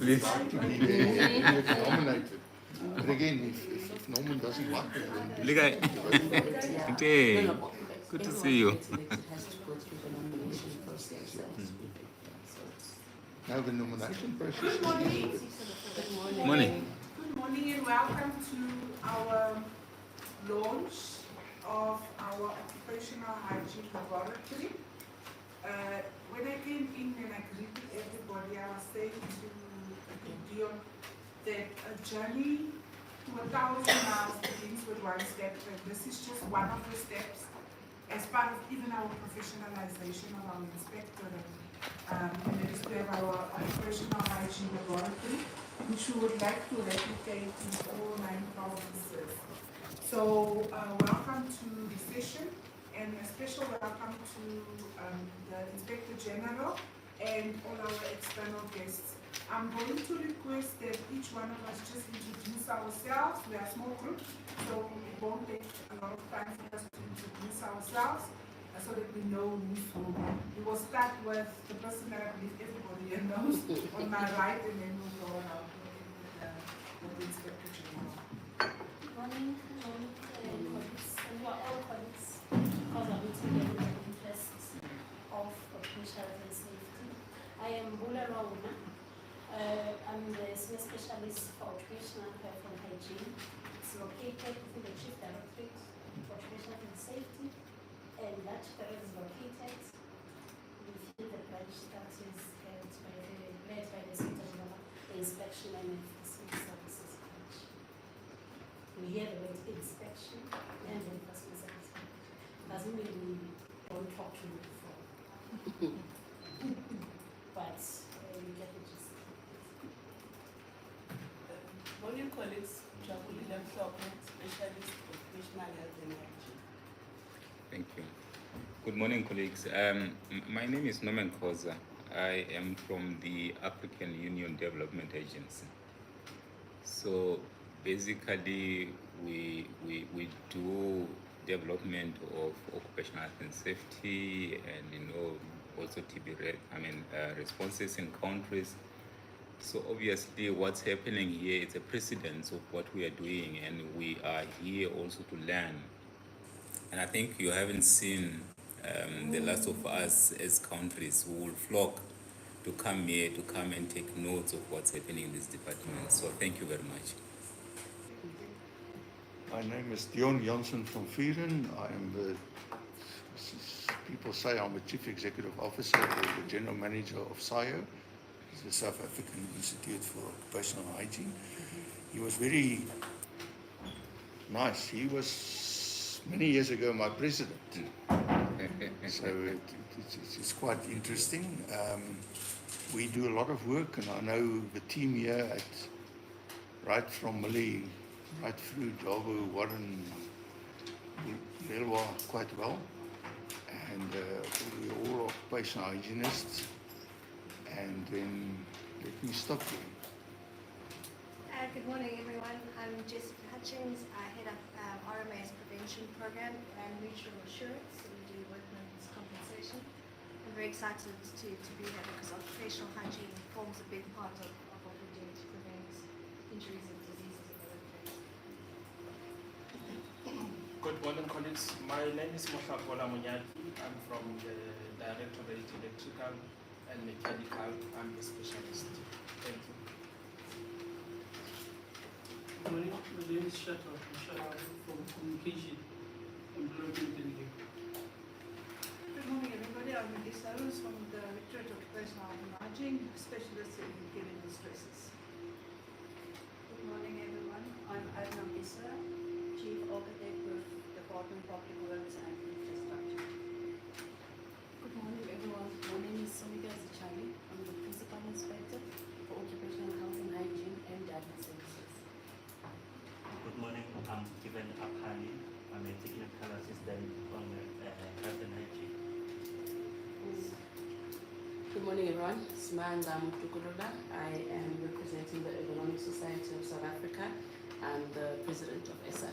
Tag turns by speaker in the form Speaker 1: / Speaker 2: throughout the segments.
Speaker 1: Please.
Speaker 2: To be nominated. But again, if Norman doesn't like it, then
Speaker 1: Look at Hey, good to see you.
Speaker 3: Has to go through the nomination process.
Speaker 2: now the nomination process.
Speaker 4: Good morning.
Speaker 1: Morning.
Speaker 4: Good morning and welcome to our launch of our occupational hygiene laboratory. When I came in and I greeted everybody, I was saying to Dion that a journey to 1,000 miles begins with one step, and this is just one of the steps as part of even our professionalization of our inspectorate. And that is to have our occupational hygiene laboratory, which we would like to replicate in all 9 provinces. So welcome to the session, and a special welcome to the Inspector General and all our external guests. I'm going to request that each one of us just introduce ourselves. We are a small group, so it won't take a lot of time for us to introduce ourselves so that we know who's who. We will start with the person that I believe everybody here knows on my right, and then we'll go on out with the Inspector General.
Speaker 5: Good morning, colleagues. And we are all colleagues because I'm meeting in the interests of occupational health and safety. I am Bula Rauna. I'm the senior specialist for occupational health and hygiene. It's located within the Chief Directorate for Occupational Health and Safety, and that directorate is located within the branch that is led by the Secretary General, the Inspection and Enforcement Services branch. We hear the word inspection and enforcement services branch. Doesn't mean we don't talk to you before. But you get the gist.
Speaker 6: Morning colleagues, Jabulile Mhlophe, specialist occupational health and hygiene.
Speaker 1: Thank you. Good morning, colleagues. My name is Norman Koza. I am from the African Union Development Agency. So basically, we do development of occupational health and safety, and also TB responses in countries. So obviously what's happening here is a precedence of what we are doing, and we are here also to learn. And I think you haven't seen the last of us as countries who will flock to come here, to come and take notes of what's happening in this department. So thank you very much.
Speaker 2: My name is Dion Janssen from Vieren. I am people say I'm the Chief Executive Officer or the General Manager of SIO, the South African Institute for Occupational Hygiene. He was very nice. He was many years ago my president. So it's quite interesting. We do a lot of work, and I know the team here right from Malay, right through Jabo, Warren, Relwa quite well. And we're all occupational hygienists. And then let me stop here.
Speaker 7: Good morning, everyone. I'm Jessica Hutchins. I head up RMA's prevention program and mutual assurance. So we do workmen's compensation. I'm very excited to be here because occupational hygiene forms a big part of what we do to prevent injuries and diseases in the workplace.
Speaker 8: Good morning, colleagues. My name is Mohlakola Munyaki. I'm from the Directorate Electrical and Mechanical. I'm a specialist. Thank you.
Speaker 9: Good morning. My name is Shato from Communication Employment and Labor.
Speaker 4: Good morning, everybody. I'm Melissa Rose from the Directorate of Occupational Health and Hygiene, specialist in chemical stresses.
Speaker 10: Good morning, everyone. I'm Adnan Issa, Chief Architect with Department of Public Works and Infrastructure.
Speaker 3: Good morning, everyone. My name is Sonika Zichali. I'm the Principal Inspector for Occupational Health and Hygiene and Data Services.
Speaker 11: Good morning. I'm Kiven Aphani. I'm a technical assistant on health and hygiene.
Speaker 3: Good morning, everyone. Smanda Mutukulula. I am representing the Economic Society of South Africa and the President of ESA.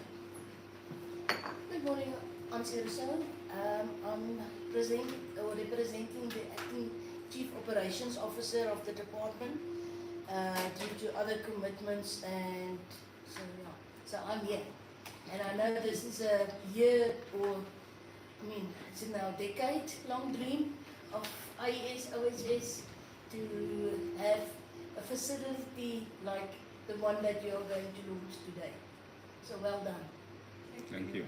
Speaker 12: Good morning, I'm Sarah Sohn. I'm representing the Acting Chief Operations Officer of the department. due to other commitments, and so yeah. So I'm here, and I know this is a year, or I mean, it's now a decade-long dream of IES OHS to have a facility like the one that you are going to launch today. So well done.
Speaker 1: Thank you.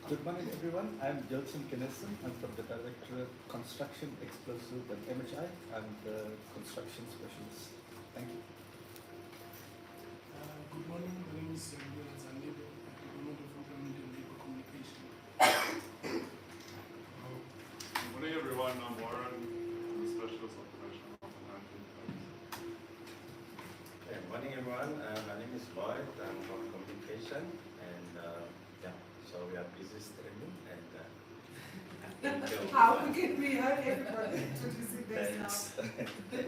Speaker 13: Good morning, everyone. I'm Jelson Kennison. I'm from the Directorate Construction, Explosive and MHI. I'm the construction specialist. Thank you.
Speaker 14: Good morning. My name is Yohan Zanebo. I'm Promoter of Procurement and Labor Communication.
Speaker 15: Good morning, everyone. I'm Warren. I'm a specialist occupational health and hygiene.
Speaker 16: Good morning, everyone. My name is Lloyd. I'm from communication, and yeah, so we are busy streaming, and
Speaker 4: How can we help everybody to visit this now?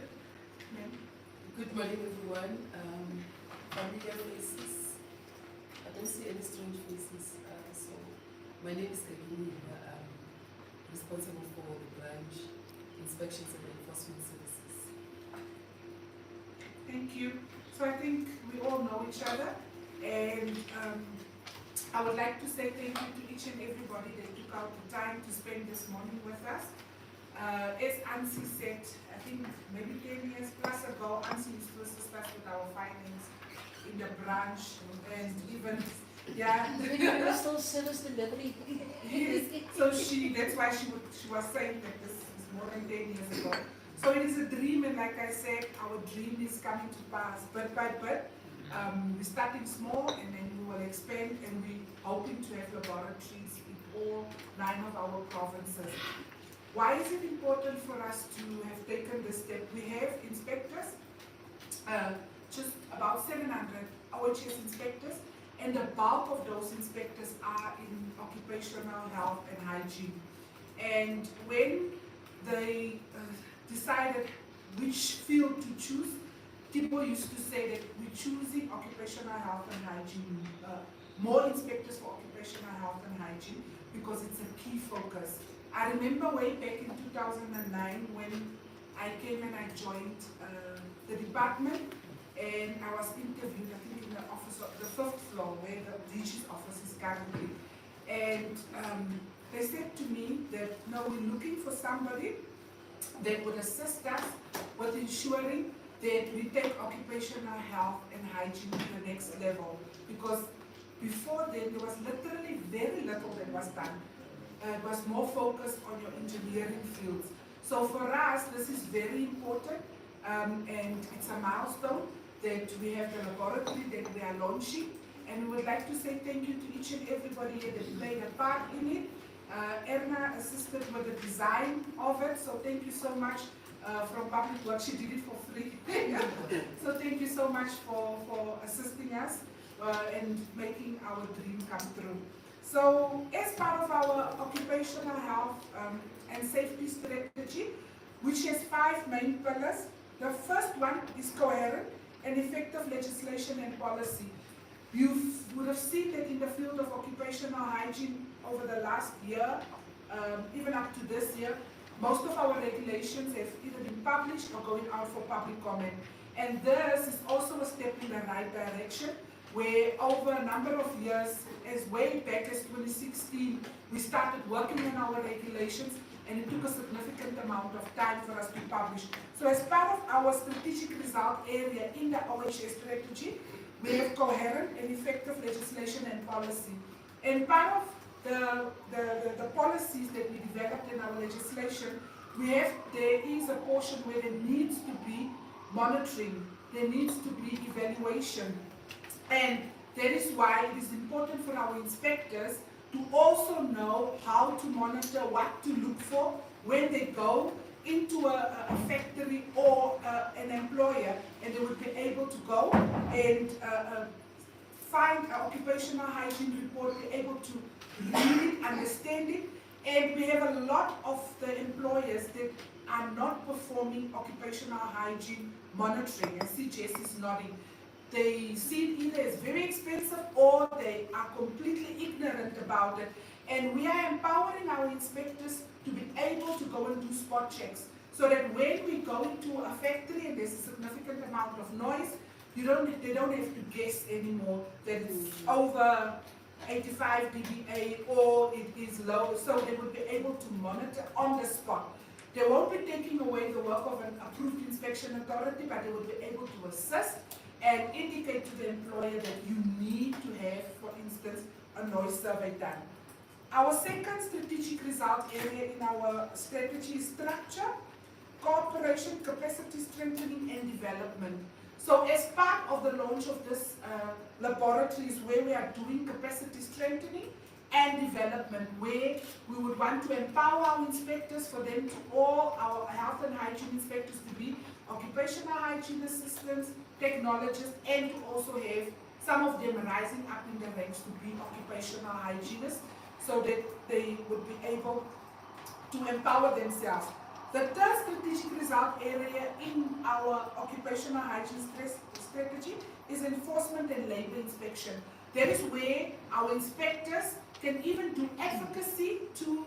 Speaker 6: Good morning, everyone. Familiar faces. I don't see any strange faces. So, my name is Kagini. I'm responsible for the branch inspections and enforcement services.
Speaker 4: Thank you. So I think we all know each other, and I would like to say thank you to each and everybody that took out the time to spend this morning with us. As Ansi said, I think maybe 10 years plus ago, Ansi used to assist us with our finance in the branch, and even, yeah.
Speaker 12: When you were still service delivery.
Speaker 4: Yes. So that's why she was saying that this is more than 10 years ago. So it is a dream, and like I said, our dream is coming to pass bit by bit. We're starting small, and then we will expand, and we're hoping to have laboratories in all 9 of our provinces. Why is it important for us to have taken this step? We have inspectors, just about 700 OHS inspectors, and the bulk of those inspectors are in occupational health and hygiene. And when they decided which field to choose, people used to say that we're choosing occupational health and hygiene, more inspectors for occupational health and hygiene, because it's a key focus. I remember way back in 2009 when I came and I joined the department, and I was interviewed, I think in the office of the 5th floor where the DG's office is currently. And they said to me that, no, we're looking for somebody that would assist us with ensuring that we take occupational health and hygiene to the next level. Because before then, there was literally very little that was done. It was more focused on your engineering fields. So for us, this is very important, and it's a milestone that we have the laboratory that we are launching. And we would like to say thank you to each and everybody here that played a part in it. Erna assisted with the design of it, so thank you so much from Public Works. She did it for free. So thank you so much for assisting us and making our dream come true. So as part of our occupational health and safety strategy, which has 5 main pillars, the first one is coherent and effective legislation and policy. You would have seen that in the field of occupational hygiene over the last year, even up to this year, most of our regulations have either been published or going out for public comment. And this is also a step in the right direction, where over a number of years, as way back as 2016, we started working on our regulations, and it took a significant amount of time for us to publish. So as part of our strategic result area in the OHS strategy, we have coherent and effective legislation and policy. And part of the policies that we developed in our legislation, there is a portion where there needs to be monitoring, there needs to be evaluation. And that is why it is important for our inspectors to also know how to monitor, what to look for when they go into a factory or an employer, and they would be able to go and find an occupational hygiene report, be able to read it, understand it. And we have a lot of the employers that are not performing occupational hygiene monitoring, and CGS is nodding. They see it either as very expensive or they are completely ignorant about it. And we are empowering our inspectors to be able to go and do spot checks. so that when we go into a factory and there's a significant amount of noise, they don't have to guess anymore that it's over 85 dBA or it is low, so they would be able to monitor on the spot. They won't be taking away the work of an approved inspection authority, but they would be able to assist and indicate to the employer that you need to have, for instance, a noise survey done. Our second strategic result area in our strategy is structure, cooperation, capacity strengthening and development. So as part of the launch of this laboratory is where we are doing capacity strengthening and development, where we would want to empower our inspectors, for them to, all our health and hygiene inspectors to be occupational hygiene assistants, technologists, and to also have some of them rising up in the ranks to be occupational hygienists, so that they would be able to empower themselves. The third strategic result area in our occupational hygiene strategy is enforcement and labor inspection. That is where our inspectors can even do advocacy to,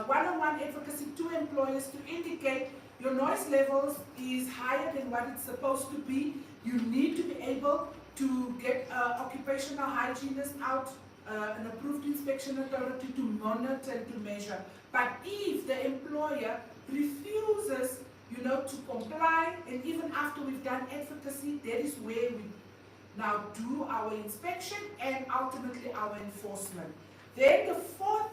Speaker 4: one-on-one advocacy to employers to indicate your noise levels is higher than what it's supposed to be. You need to be able to get occupational hygienists out, an approved inspection authority to monitor and to measure. But if the employer refuses, to comply, and even after we've done advocacy, that is where we now do our inspection and ultimately our enforcement. Then the fourth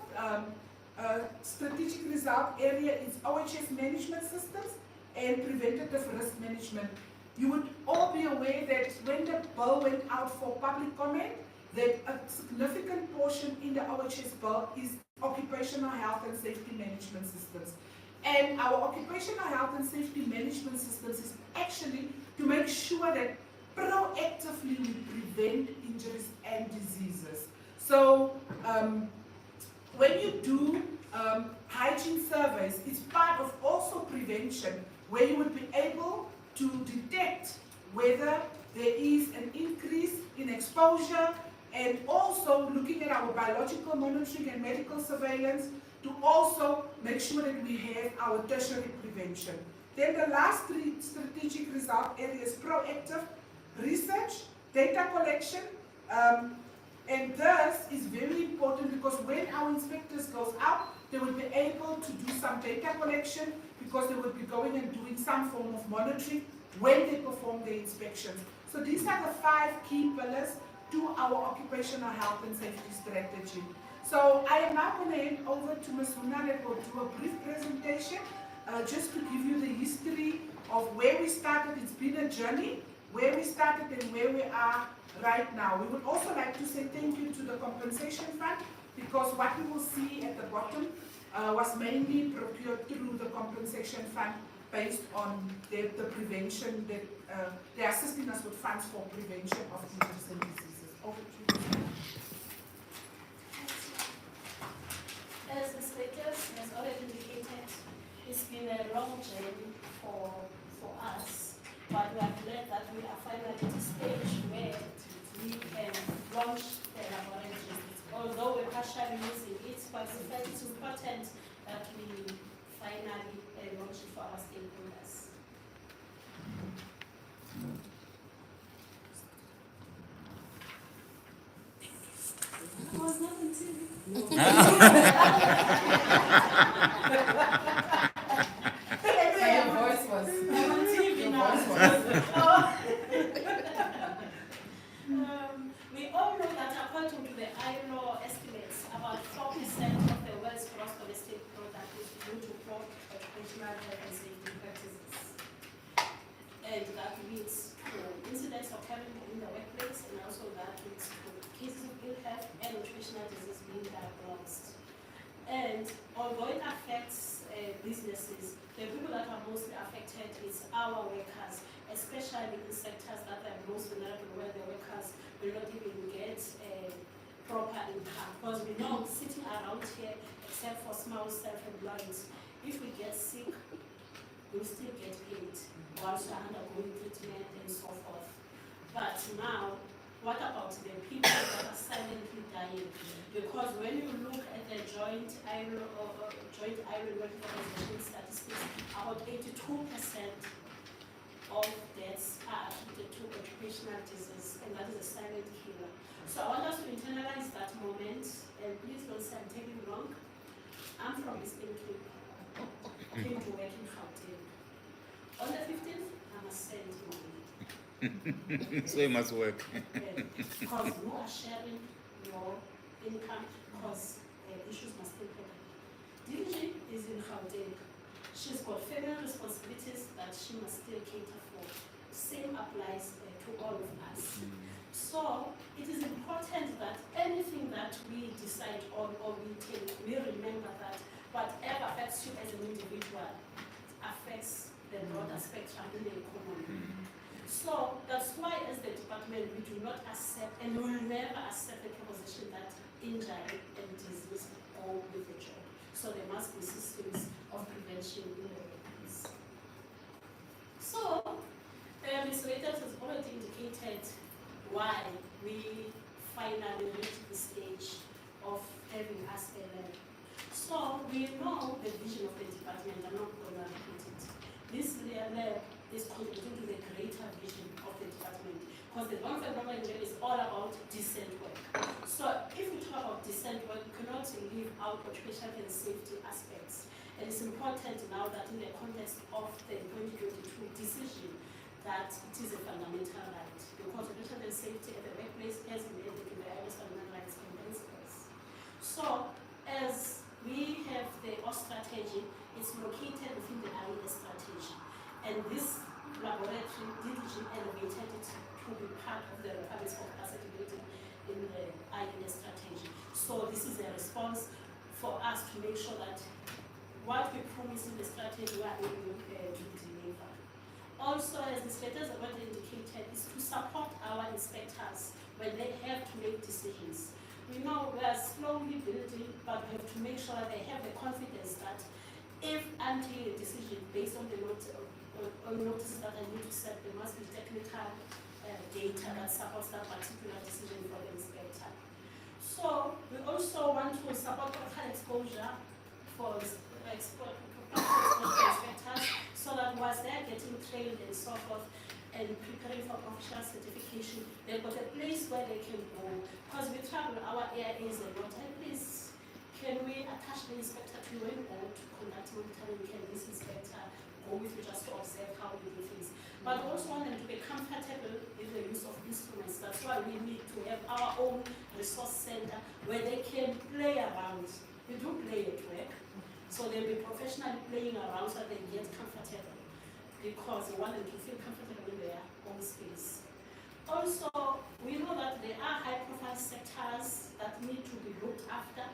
Speaker 4: strategic result area is OHS management systems and preventative risk management. You would all be aware that when the bill went out for public comment, that a significant portion in the OHS bill is occupational health and safety management systems. And our occupational health and safety management systems is actually to make sure that proactively we prevent injuries and diseases. So when you do hygiene surveys, it's part of also prevention, where you would be able to detect whether there is an increase in exposure, and also looking at our biological monitoring and medical surveillance to also make sure that we have our tertiary prevention. Then the last three strategic result areas: proactive research, data collection, and this is very important because when our inspectors goes out, they will be able to do some data collection, because they will be going and doing some form of monitoring when they perform their inspections. So these are the 5 key pillars to our occupational health and safety strategy. So I am now going to hand over to Ms. Huna that will do a brief presentation just to give you the history of where we started. It's been a journey, where we started and where we are right now. We would also like to say thank you to the compensation fund, because what we will see at the bottom was mainly procured through the compensation fund, based on the prevention that they're assisting us with funds for prevention of injuries and diseases. Over to you.
Speaker 5: As inspectors, as already indicated, it's been a long journey for us, but we are glad that we are finally at a stage where we can launch the laboratory. Although we're partially using it, but it's important that we finally launch it for our stakeholders. I was not on TV.
Speaker 6: Your voice was.
Speaker 5: I'm on TV now. We all know that according to the ILO estimates, about 4% of the world's gross domestic product is due to poor occupational health and safety practices. And that leads to incidents occurring in the workplace, and also that leads to cases of ill health and occupational disease being diagnosed. And although it affects businesses, the people that are mostly affected is our workers, especially in sectors that are most vulnerable, where the workers will not even get proper income. Because we know, sitting around here, except for small self-employed, if we get sick, we'll still get paid whilst we're undergoing treatment and so forth. But now, what about the people that are silently dying? Because when you look at the joint iron working organization statistics, about 82% of deaths are attributed to occupational disease, and that is a silent killer. So I want us to internalize that moment, and please don't say I'm taking long. I'm from Eastern Cape. I came to work in Gauteng. On the 15th, I must send money.
Speaker 1: So you must work.
Speaker 5: Because you are sharing your income, because issues must be covered. DDG is in Gauteng. She's got family responsibilities that she must still cater for. Same applies to all of us. So it is important that anything that we decide on or we take, we remember that whatever affects you as an individual affects the broader spectrum in the economy. So that's why as the department we do not accept and we will never accept the proposition that injury and disease go with the job. So there must be systems of prevention in the workplace. So Ms. Reuters has already indicated why we finally reached the stage of having us a lab. So we know the vision of the department. I'm not going to repeat it. This lab is contributing to the greater vision of the department, because the long-term government is all about decent work. So if we talk about decent work, we cannot leave out occupational and safety aspects. And it's important now that in the context of the 2022 decision that it is a fundamental right, because occupational and safety at the workplace has been in the ILS fundamental rights and principles. So as we have the OS strategy, it's located within the IES strategy. And this laboratory, DDG, elevated it to be part of the Republic's of capacity building in the IES strategy. So this is a response for us to make sure that what we promise in the strategy we are able to deliver. Also, as the status have already indicated, is to support our inspectors when they have to make decisions. We know we are slowly building, but we have to make sure that they have the confidence that if I'm taking a decision based on the notices that I need to set, there must be technical data that supports that particular decision for the inspector. So we also want to support local exposure for inspectors, so that once they're getting trained and so forth and preparing for professional certification, they've got a place where they can go. Because we travel our AIAs a lot, and please, can we attach the inspector to when we go to conduct monitoring? Can this inspector go with you just to observe how we do things? But we also want them to be comfortable with the use of instruments. That's why we need to have our own resource center where they can play around. We do play at work, so they'll be professionally playing around so they get comfortable, because we want them to feel comfortable in their own space. Also, we know that there are high-profile sectors that need to be looked after.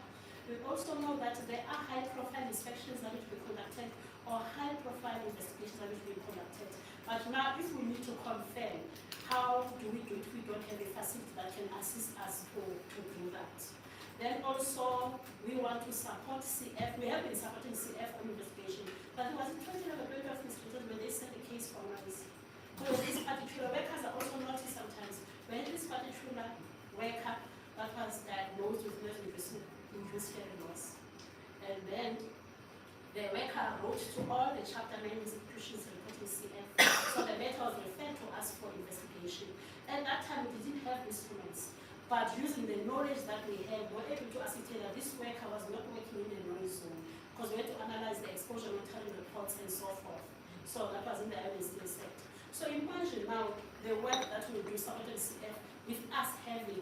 Speaker 5: We also know that there are high-profile inspections that need to be conducted or high-profile investigations that need to be conducted. But now, if we need to confirm, how do we do it? We don't have a facility that can assist us to do that. Then also, we want to support CF. We have been supporting CF on investigation, but it was in 2011 of institutions when they sent a case for us. Because these particular workers are also noticed sometimes. When this particular worker that was diagnosed with nerve-induced hearing loss, and then the worker wrote to all the Chapter 9 institutions reporting CF, so the matter was referred to us for investigation. At that time, we didn't have instruments. But using the knowledge that we have, we were able to ascertain that this worker was not working in a noise zone, because we had to analyze the exposure monitoring reports and so forth. So that was in the evidence sector. So imagine now the work that we do supporting CF with us having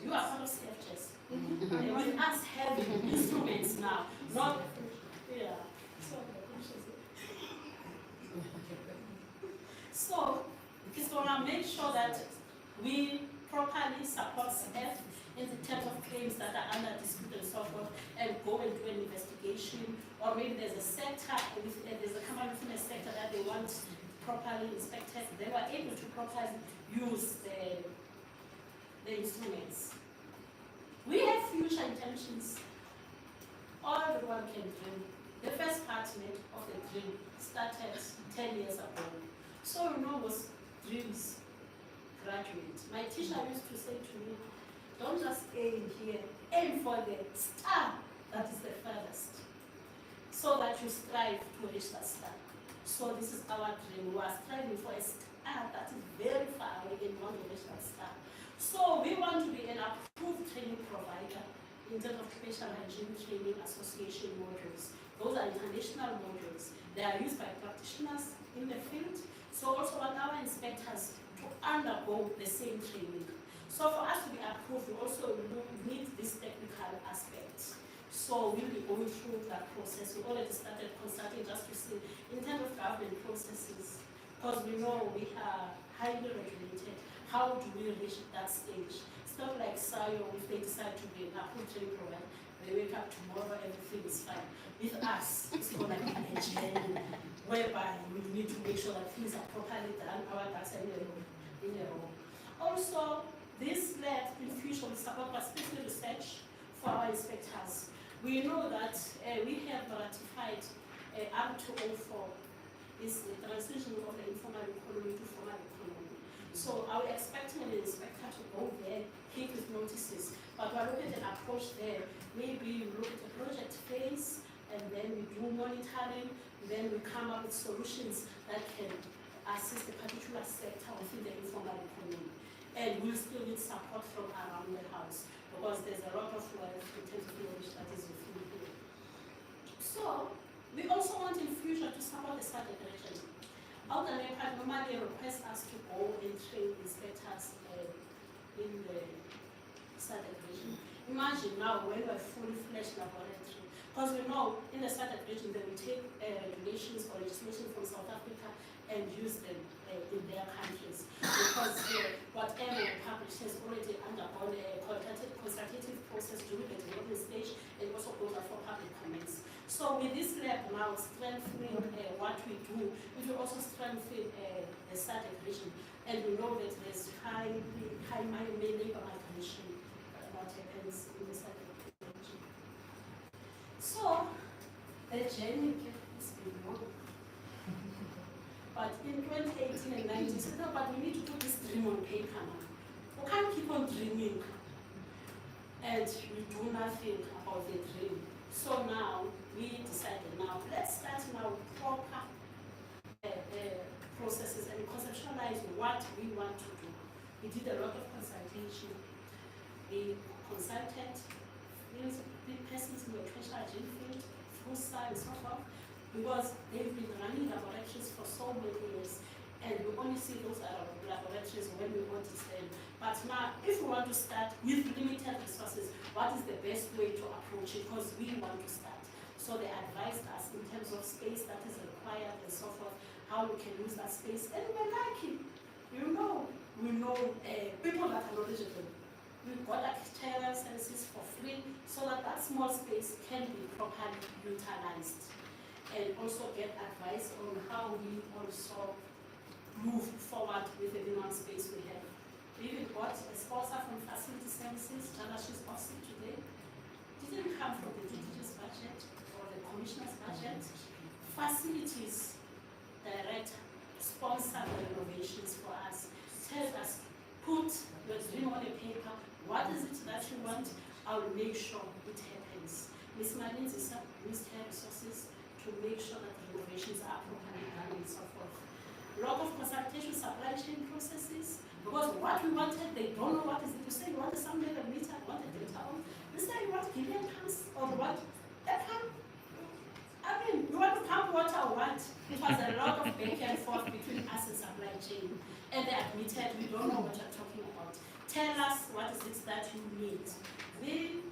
Speaker 5: you are part of CF, Jess. With us having instruments now, not so it's gonna make sure that we properly support CF in the terms of claims that are under dispute and so forth, and go and do an investigation, or maybe there's a sector, there's a company within a sector that they want properly inspected. They were able to properly use the instruments. We have future intentions. All everyone can dream. The first part of the dream started 10 years ago. So you know those dreams, graduate. My teacher used to say to me, don't just aim here, aim for the star that is the furthest, so that you strive to reach that star. So this is our dream. We are striving for a star that is very far away and we want to reach that star. So we want to be an approved training provider in terms of Occupational Hygiene Training Association modules. Those are international modules. They are used by practitioners in the field. So also want our inspectors to undergo the same training. So for us to be approved, we also need this technical aspect. So we'll be going through that process. We already started consulting just to see in terms of government processes, because we know we are highly regulated. How do we reach that stage? It's not like SAYO, if they decide to be an approved training provider, they wake up tomorrow, everything is fine. With us, it's going to be a journey whereby we need to make sure that things are properly done, our ducks are in a row. Also, this led in future will support specific research for our inspectors. We know that we have ratified up to 04 is the transition of the informal economy to formal economy. So are we expecting an inspector to go there, hit with notices, but we're looking at an approach there. Maybe we look at the project phase, and then we do monitoring, then we come up with solutions that can assist the particular sector within the informal economy. And we'll still need support from around the house because there's a lot of wealth in terms of knowledge that is within here. So we also want in future to support the SADC region. Outdated normally request us to go and train inspectors in the SADC region. Imagine now when we're fully fledged laboratory, because we know in the SADC region they will take regulations or legislation from South Africa and use them in their countries, because whatever we publish has already undergone a consultative process during the development stage and also goes out for public comments. So with this lab now strengthening what we do, it will also strengthen the SADC region, and we know that there's high labor migration what happens in the SADC region. So the journey has been long. But in 2018 and 19, said, no, but we need to put this dream on paper now. We can't keep on dreaming and we do nothing about the dream. So now we decided now, let's start now proper processes and conceptualize what we want to do. We did a lot of consultation. We consulted persons in the occupational hygiene field, through science, and so forth, because they've been running laboratories for so many years, and we only see those laboratories when we audit them. But now, if we want to start with limited resources, what is the best way to approach it? Because we want to start. So they advised us in terms of space that is required and so forth, how we can use that space, and we're lucky. We know people that are knowledgeable. We've got architectural services for free so that that small space can be properly utilized, and also get advice on how we also move forward with the minimum space we have. We even got a sponsor from Facility Services, Jana, she's off sick today. Didn't come from the DTG's budget or the commissioner's budget. Facilities director sponsor the renovations for us, tell us, put your dream on a paper. What is it that you want? I will make sure it happens. Ms. Marlins is used her resources to make sure that the renovations are properly done and so forth. A lot of consultation, supply chain processes, because what we wanted, they don't know what is it. You say you want a some level meter, you want a data on. You say you want billion pumps or what? A pump. I mean, you want to pump water or what? It was a lot of back and forth between us and supply chain. And they admitted we don't know what you're talking about. Tell us what is it that you need. We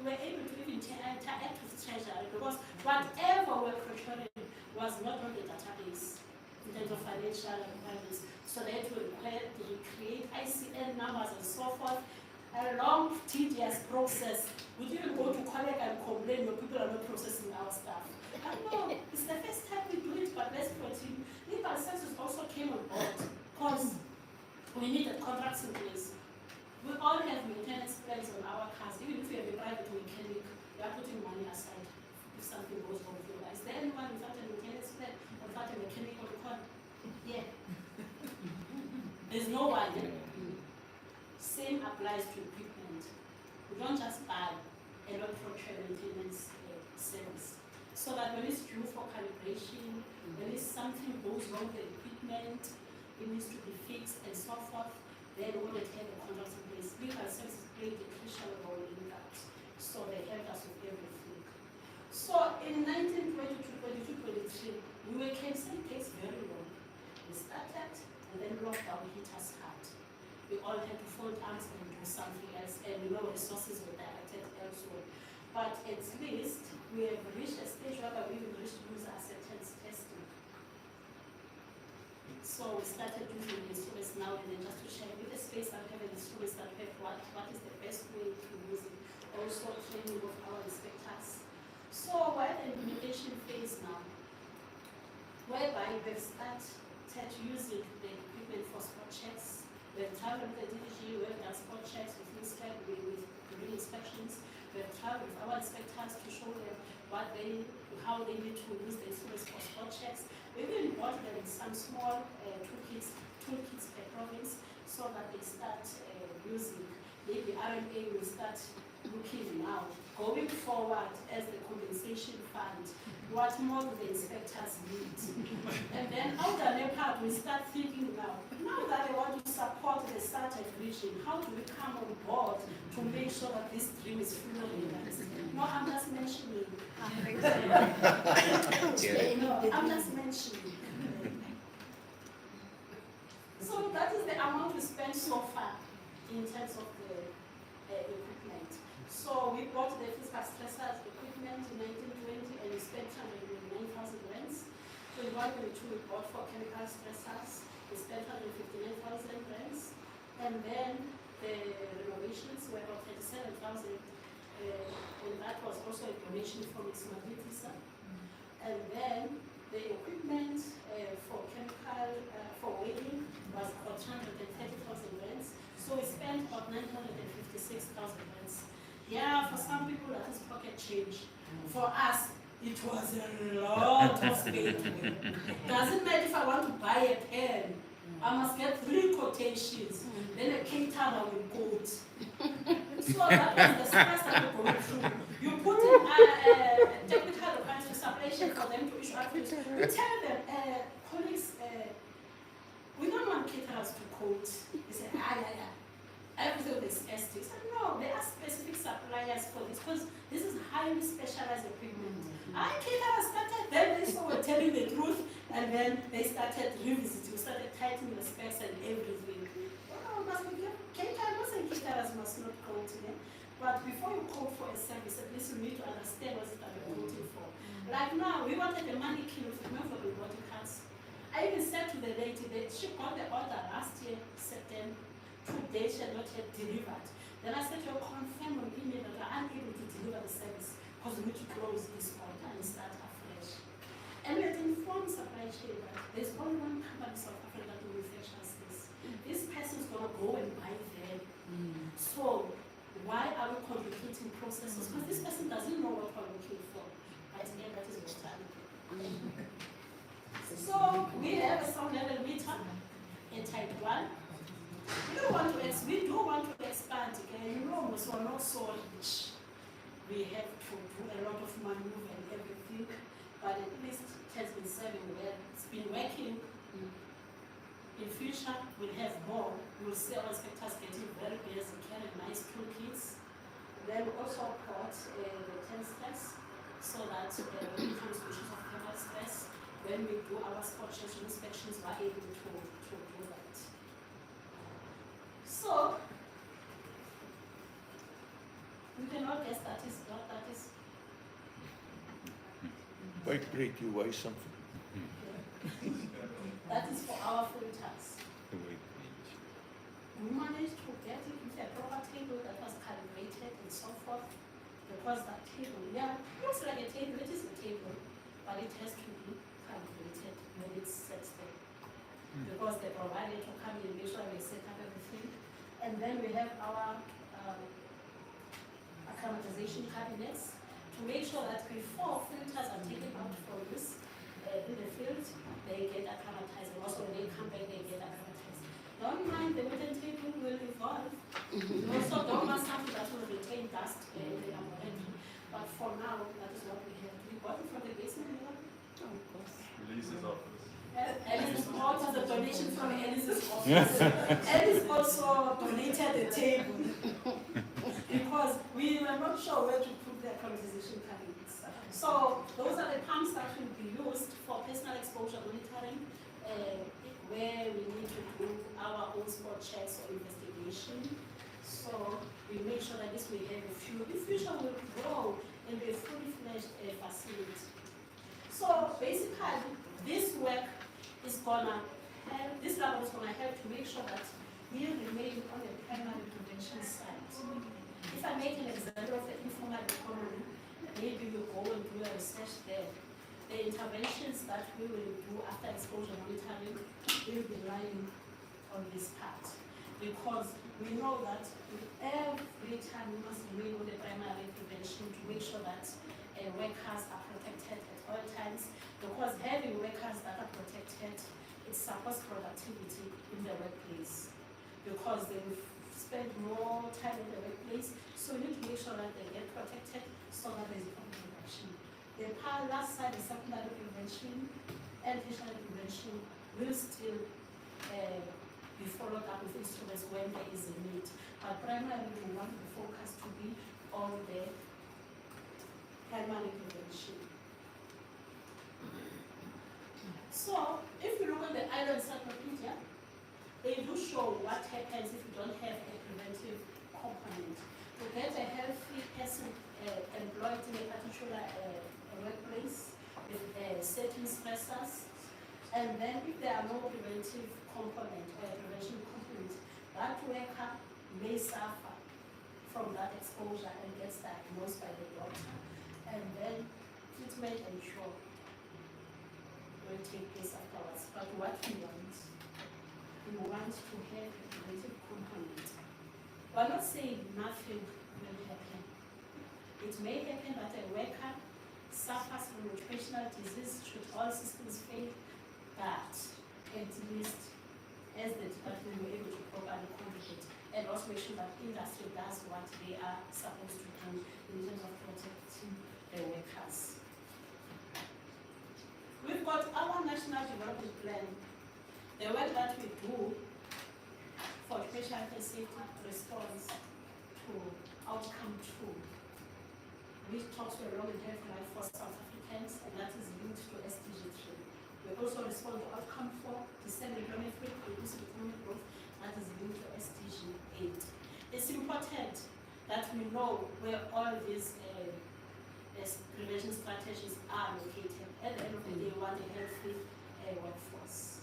Speaker 5: were able to even interact with Treasury because whatever we're procuring was not on the database in terms of financial requirements. So they had to recreate ICN numbers and so forth. A long, tedious process. We didn't go to collect and complain when people are not processing our stuff. I know, it's the first time we do it, but let's continue. Legal services also came on board because we needed contracts in place. We all have maintenance plans on our cars. Even if we have a private mechanic, we are putting money aside if something goes wrong with your car. Is there anyone without a maintenance plan or without a mechanic on the car? Yeah. There's no one. Same applies to equipment. We don't just buy a lot of maintenance service. So that when it's due for calibration, when it's something goes wrong with the equipment, it needs to be fixed and so forth, then we want to take the contracts in place. Legal services play a crucial role in that. So they help us with everything. So in 1922, 22, 23, we were cancelling case very long. We started and then lockdown hit us hard. We all had to fold arms and do something else, and resources were directed elsewhere. But at least we have reached a stage where we even reached user acceptance testing. So we started using instruments now and then just to check with the space and having instruments that have what is the best way to use it. Also training of our inspectors. So we're at the implementation phase now, whereby we've started using the equipment for spot checks. We've traveled with the DDG, we've done spot checks with inspect, with doing inspections. We've traveled with our inspectors to show them how they need to use the instruments for spot checks. We've even bought them some small toolkits per province so that they start using. Maybe RMA will start looking now, going forward as the compensation fund, what more do the inspectors need? And then outer NEPAD, we start thinking now that they want to support the startup region, how do we come on board to make sure that this dream is fully realized? No, I'm just mentioning. No, I'm just mentioning. So that is the amount we spent so far in terms of the equipment. So we bought the physical stressors equipment in 1920 and we spent 109,000 rands. So in 122 we bought for chemical stressors, we spent 159,000 rands. And then the renovations were about 37,000, and that was also a donation from Ms. Magitisa. And then the equipment for chemical, for weighing was about 230,000 rands. So we spent about 956,000 rands. Yeah, for some people that is pocket change. For us, it was a lot of spending. Doesn't matter if I want to buy a pen, I must get 3 quotations, then a caterer will quote. So that was the stress that we're going through. You put in technical requirements to supply chain for them to issue articles. You tell them, colleagues, we don't want caterers to quote. They say, yeah. Everything is ST. So no, there are specific suppliers for this because this is highly specialized equipment. Caterers started, then they were telling the truth, and then they started revisiting, started tightening the specs and everything. Caterers must not quote them. But before you quote for a service, at least you need to understand what it that you're quoting for. Like now, we wanted the money kilo for the body cards. I even said to the lady that she got the order last year, September. 2 days she had not yet delivered. Then I said to her, confirm on email that we're unable to deliver the service because we need to close this order and start afresh. And we had informed supply chain that there's only one company in South Africa that manufactures this. This person's going to go and buy them. So why are we complicating processes? Because this person doesn't know what we're looking for. But again, that is mortality. So we have a sound level meter in type 1. We do want to expand again. You know, so we're not so rich. We have to do a lot of maneuver and everything, but at least it has been serving well. It's been working. In future, we'll have more. We'll see our inspectors getting very busy, carrying nice toolkits. Then we also got the 10 stress, so that when it comes to issues of thermal stress, when we do our spot checks and inspections, we're able to do that. So, we cannot guess that is what that is.
Speaker 2: Wait, Brett, you weigh something.
Speaker 5: That is for our filters. We managed to get it with a proper table that was calibrated and so forth. Because that table, looks like a table, it is a table, but it has to be calibrated when it's set there. Because they provided to come in, make sure we set up everything. And then we have our acclimatization cabinets to make sure that before filters are taken out for use in the field, they get acclimatized. And also when they come back, they get acclimatized. The only You also don't want something that will retain dust and ammonia. But for now, that is what we have. We bought it from the basement.
Speaker 3: Of course.
Speaker 15: Releases office.
Speaker 5: Alice bought the donation from Alice's office. Alice also donated the table because we were not sure where to put the acclimatization cabinets. So those are the pumps that will be used for personal exposure monitoring, where we need to do our own spot checks or investigation. So we make sure that this will have a few. In future will grow and be a fully fledged facility. So basically, this work is gonna help, this lab is gonna help to make sure that we remain on the primary prevention side. If I make an example of the informal economy, maybe we'll go and do a research there. The interventions that we will do after exposure monitoring will be relying on this part. Because we know that every time we must remain on the primary prevention to make sure that workers are protected at all times. Because having workers that are protected, it supports productivity in the workplace. Because they will spend more time in the workplace, so we need to make sure that they get protected so that there is proper production. The last side is secondary prevention and tertiary prevention will still be followed up with instruments when there is a need. But primarily we want the focus to be on the primary prevention. So, if you look at the island encyclopedia, they do show what happens if you don't have a preventive component. To get a healthy person employed in a particular workplace with certain stressors, and then if there are no preventive component or prevention component, that worker may suffer from that exposure and gets diagnosed by the doctor, and then treatment and cure will take place afterwards. But what we want to have a preventive component. We're not saying nothing will happen. It may happen that a worker suffers from occupational disease should all systems fail, but at least as the department we're able to properly communicate and also make sure that industry does what they are supposed to do in terms of protecting the workers. We've got our national development plan. The work that we do for occupational health and safety responds to outcome 2, which talks to a long and healthy life for South Africans, and that is linked to SDG 3. We also respond to outcome 4, descending employment rate, inclusive economic growth, that is linked to SDG 8. It's important that we know where all these prevention strategies are located. At the end of the day, we want a healthy workforce.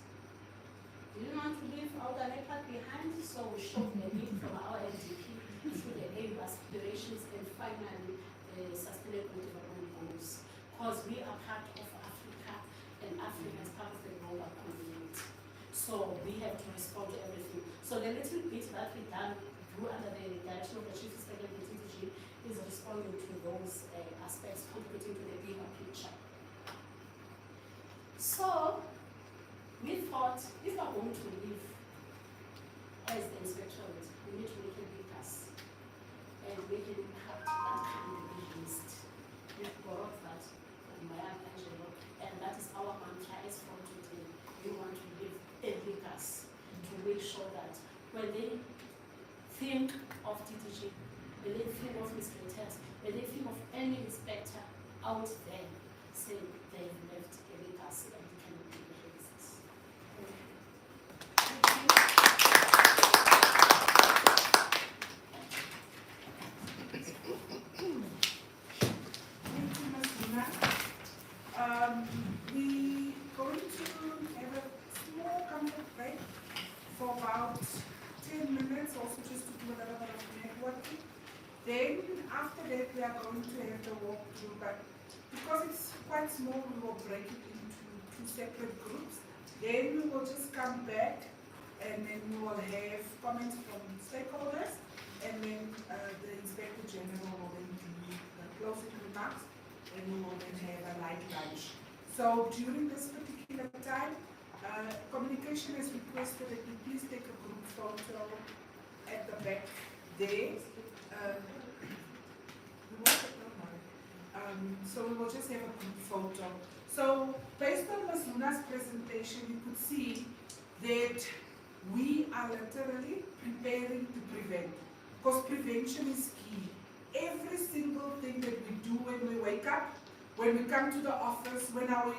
Speaker 5: We didn't want to leave our leopard behind, so we showed the need from our SDP through the aim, aspirations, and finally sustainable development goals. Because we are part of Africa, and Africa is part of the global community. So we have to respond to everything. So the little bit that we do under the direction of the Chief Inspector of the TTG is responding to those aspects, contributing to the bigger picture. So we thought, if we're going to live as the inspectorate, we need to make a difference and make an impact that can be released. We've borrowed that from Maya Angelo, and that is our mantra as from today. We want to live a difference to make sure that when they think of TTG, when they think of inspectors, when they think of any inspector out there, say they've left a legacy and they can be released.
Speaker 4: We're going to have a small comfort break for about 10 minutes, also just to do a little bit of networking. Then after that we are going to have the walkthrough, but because it's quite small, we will break it into 2 separate groups. Then we will just come back and then we will have comments from stakeholders, and then the Inspector General will then do the closing remarks, and we will then have a light lunch. So during this particular time, communication has requested that you please take a group photo at the back there. So we will just have a group photo. So based on Ms. Luna's presentation, you could see that we are literally preparing to prevent, because prevention is key. Every single thing that we do when we wake up, when we come to the office, when our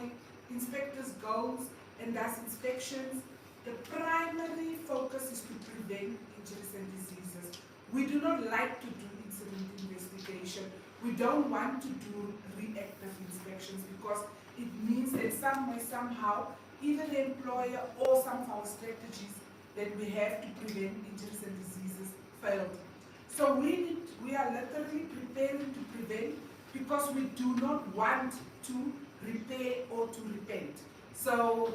Speaker 4: inspectors goes and does inspections, the primary focus is to prevent injuries and diseases. We do not like to do incident investigation. We don't want to do reactive inspections because it means that some way, somehow, either the employer or some of our strategies that we have to prevent injuries and diseases failed. So we are literally preparing to prevent because we do not want to repair or to repent. So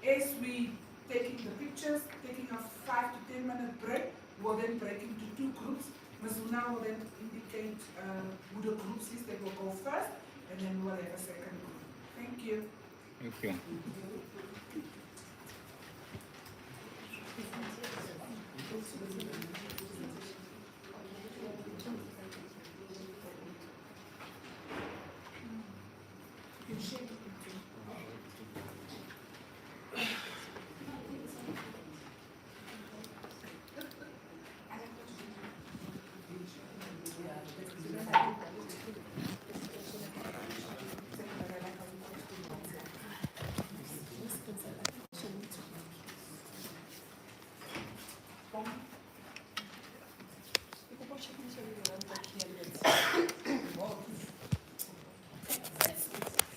Speaker 4: as we taking the pictures, taking a 5 to 10 minute break, we'll then break into 2 groups. Ms. Una will then indicate who the groups is that will go first, and then we'll have a second group. Thank you.
Speaker 1: Thank you.
Speaker 4: You can share it with me.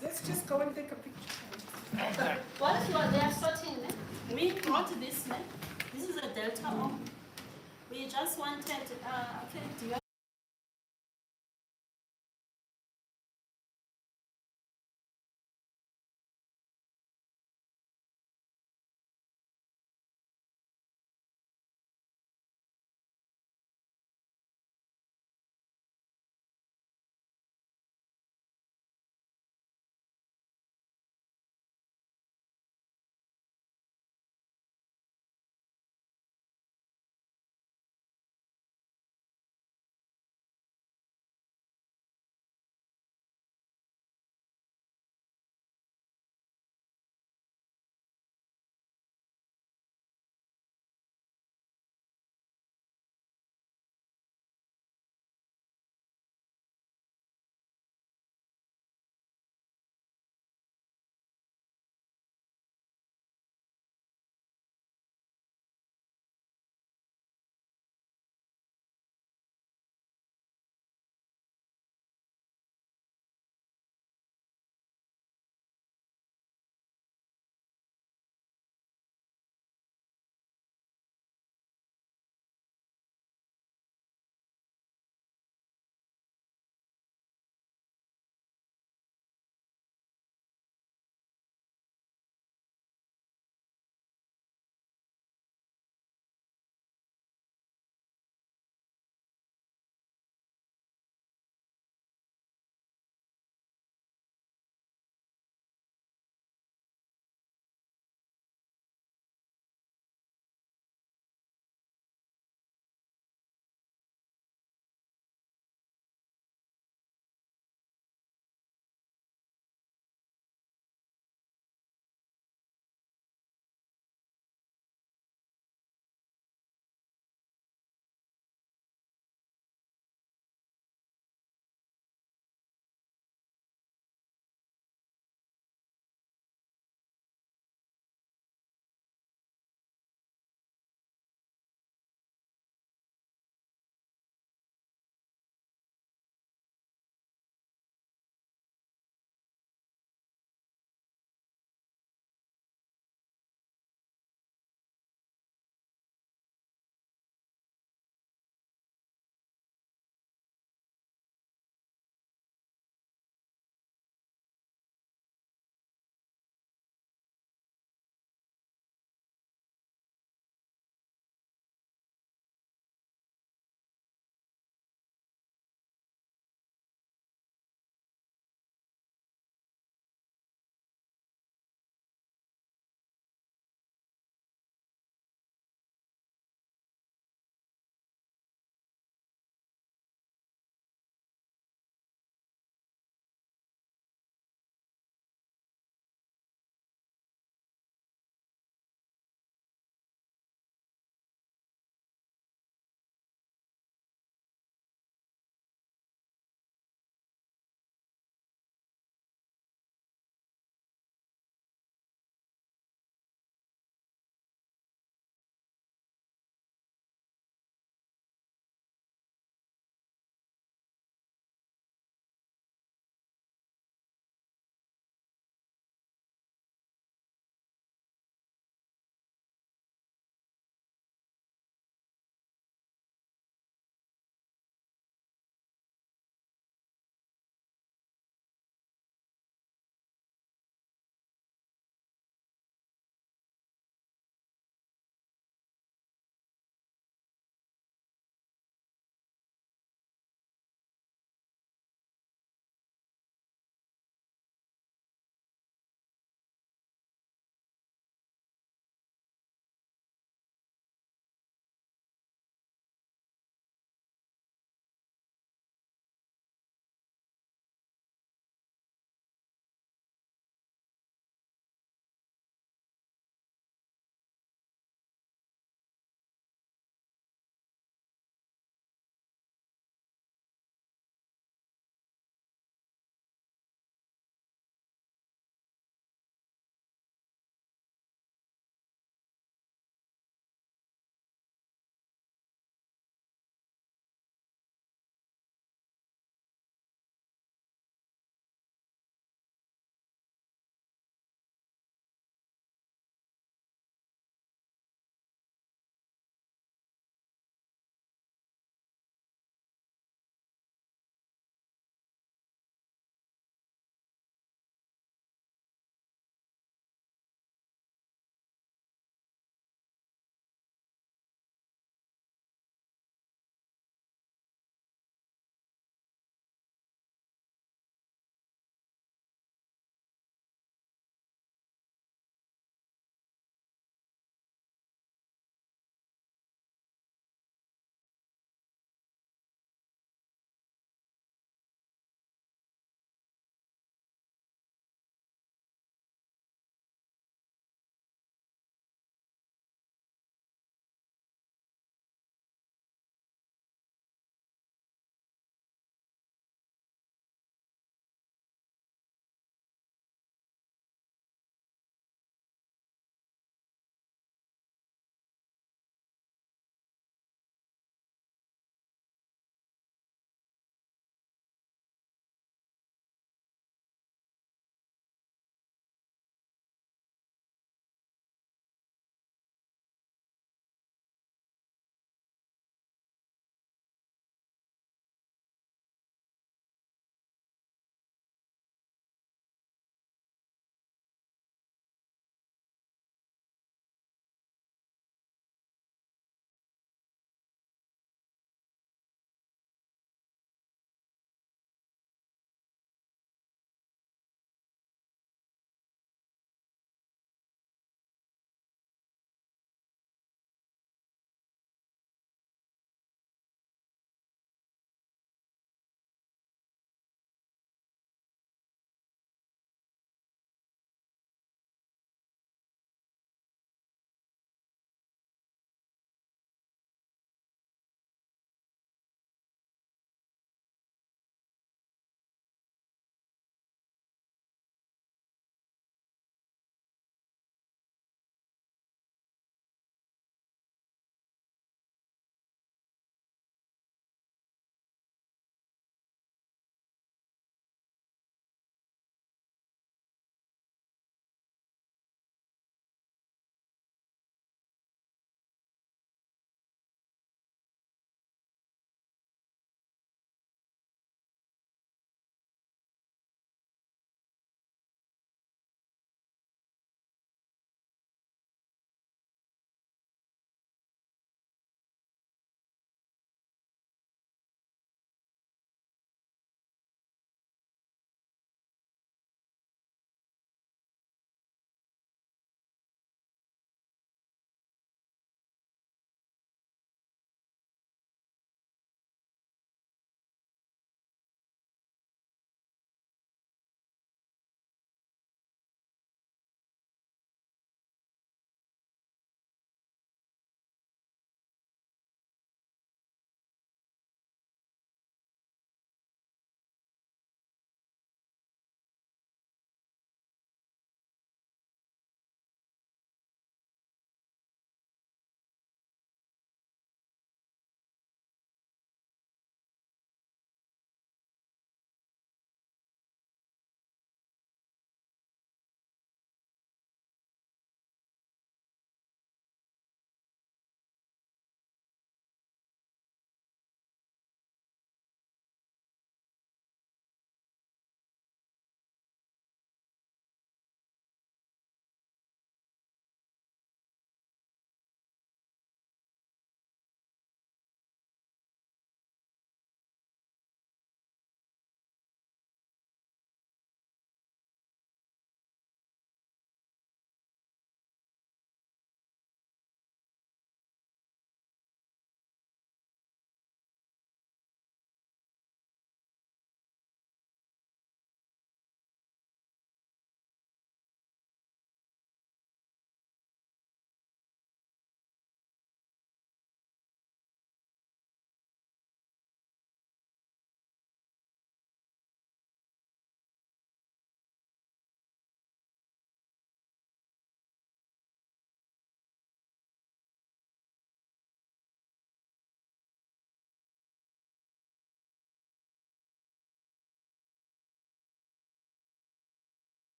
Speaker 4: Let's just go and take a picture.
Speaker 5: Whilst you are there sorting, we brought this, this is a Delta O. We just wanted, okay, do you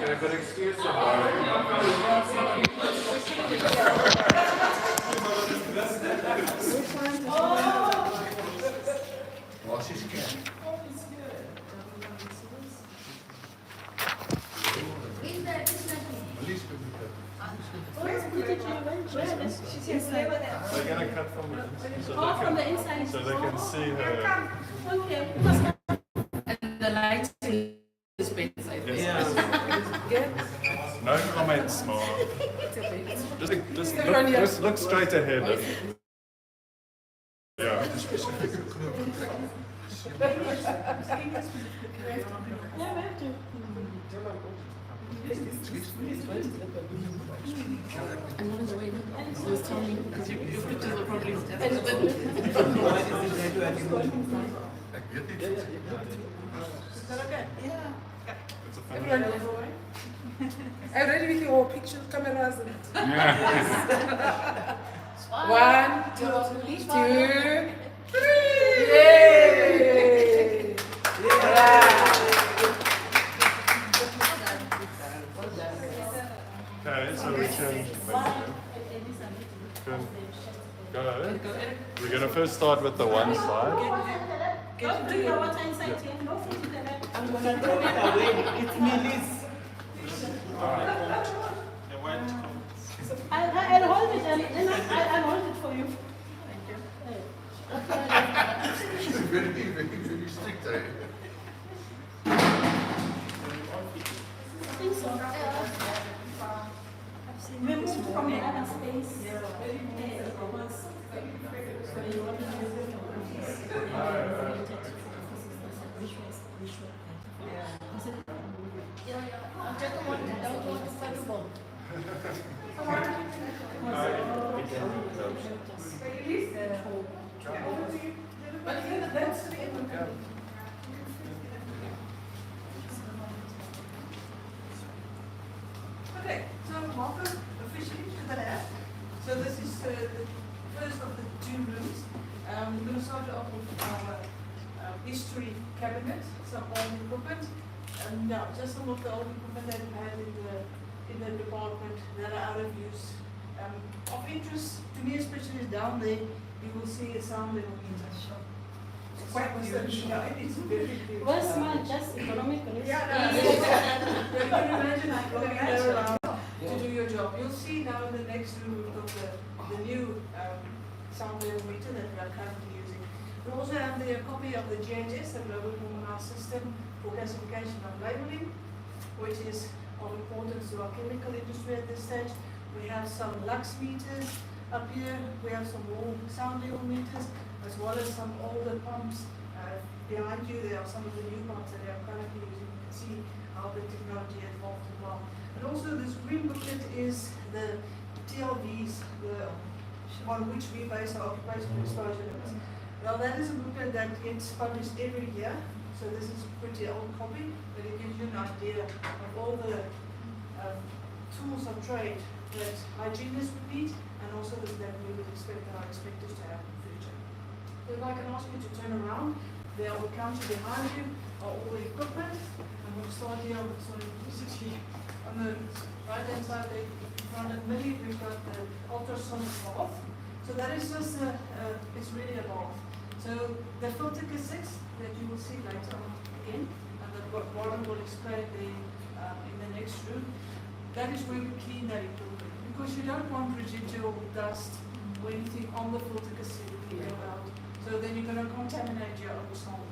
Speaker 15: Get a good excuse They're gonna cut from the inside,
Speaker 5: From the inside.
Speaker 15: so they can see her.
Speaker 5: Okay.
Speaker 6: And the lighting is better, I think.
Speaker 15: No comments, Mom. Just look straight ahead. Yeah.
Speaker 6: I'm not away. So it's telling me because your pictures are probably
Speaker 4: Everyone, are you ready with your picture cameras? One, two, three. Yay!
Speaker 15: Okay, so we can. Go ahead. We're gonna first start with the one side.
Speaker 5: Don't bring your water inside here. No food in the bag.
Speaker 6: I'm gonna throw it away. It's Millie's.
Speaker 5: I'll hold it and then I'll hold it for you.
Speaker 2: She's very strict, eh?
Speaker 5: I think so. We moved from the other space.
Speaker 4: Okay, so welcome officially to the lab. So this is the first of the two rooms. We're going to start off with our history cabinet, some old equipment. Now, just some of the old equipment that we had in the department that are out of use. Of interest to me, especially down there, you will see a sound level meter. It's quite huge. Yeah, it's very big.
Speaker 5: Well, small, just economically.
Speaker 4: Yeah, no, you can imagine I'm going around to do your job. You'll see now in the next room we've got the new sound level meter that we are currently using. We also have a copy of the GHS, the Global Harmonized System for Classification and Labeling, which is of importance to our chemical industry at this stage. We have some lux meters up here. We have some more sound level meters, as well as some older pumps. Behind you, there are some of the new pumps that they are currently using. You can see how the technology has evolved as well. And also, this green booklet is the TLVs, on which we base our occupational exposure limits. Now, that is a booklet that gets published every year. So this is a pretty old copy, but it gives you an idea of all the tools of trade that hygienists would need, and also that we would expect our inspectors to have in the future. So if I can ask you to turn around, there on the counter behind you are all the equipment. I'm going to start here on the right hand side, in front of me, we've got the ultrasonic bath. So that is just it's really a bath. So the filter cassettes that you will see later on again, and that Warren will explain in the next room, that is where we clean that equipment, because you don't want residual dust or anything on the filter cassette when you go out. So then you're going to contaminate your own sample.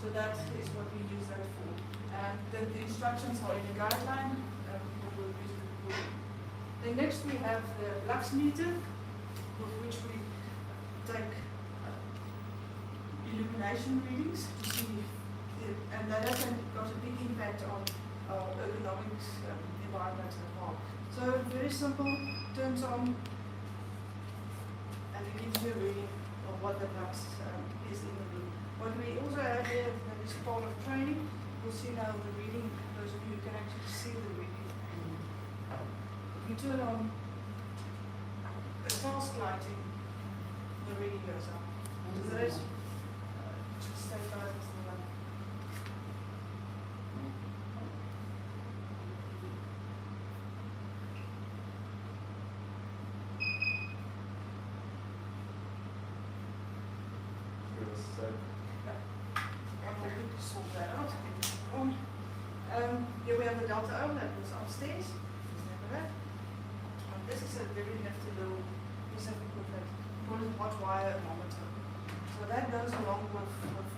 Speaker 4: So that is what we use that for. And the instructions are in the guideline. Then next we have the lux meter, with which we take illumination readings to see, and that has got a big impact on our ergonomic environment as well. So very simple, turns on, and it gives you a reading of what the lux is in the room. What we also have here, that is part of training, we'll see now the reading. Those of you who can actually see the reading. you turn on the task lighting, the reading goes up. So the rest, stay guys, is the one.
Speaker 15: Give us a sec.
Speaker 4: I'm going to sort that out. Here we have the Delta oven that goes upstairs. Remember that? This is a very nifty little piece of equipment called a hot wire thermometer. So that goes along with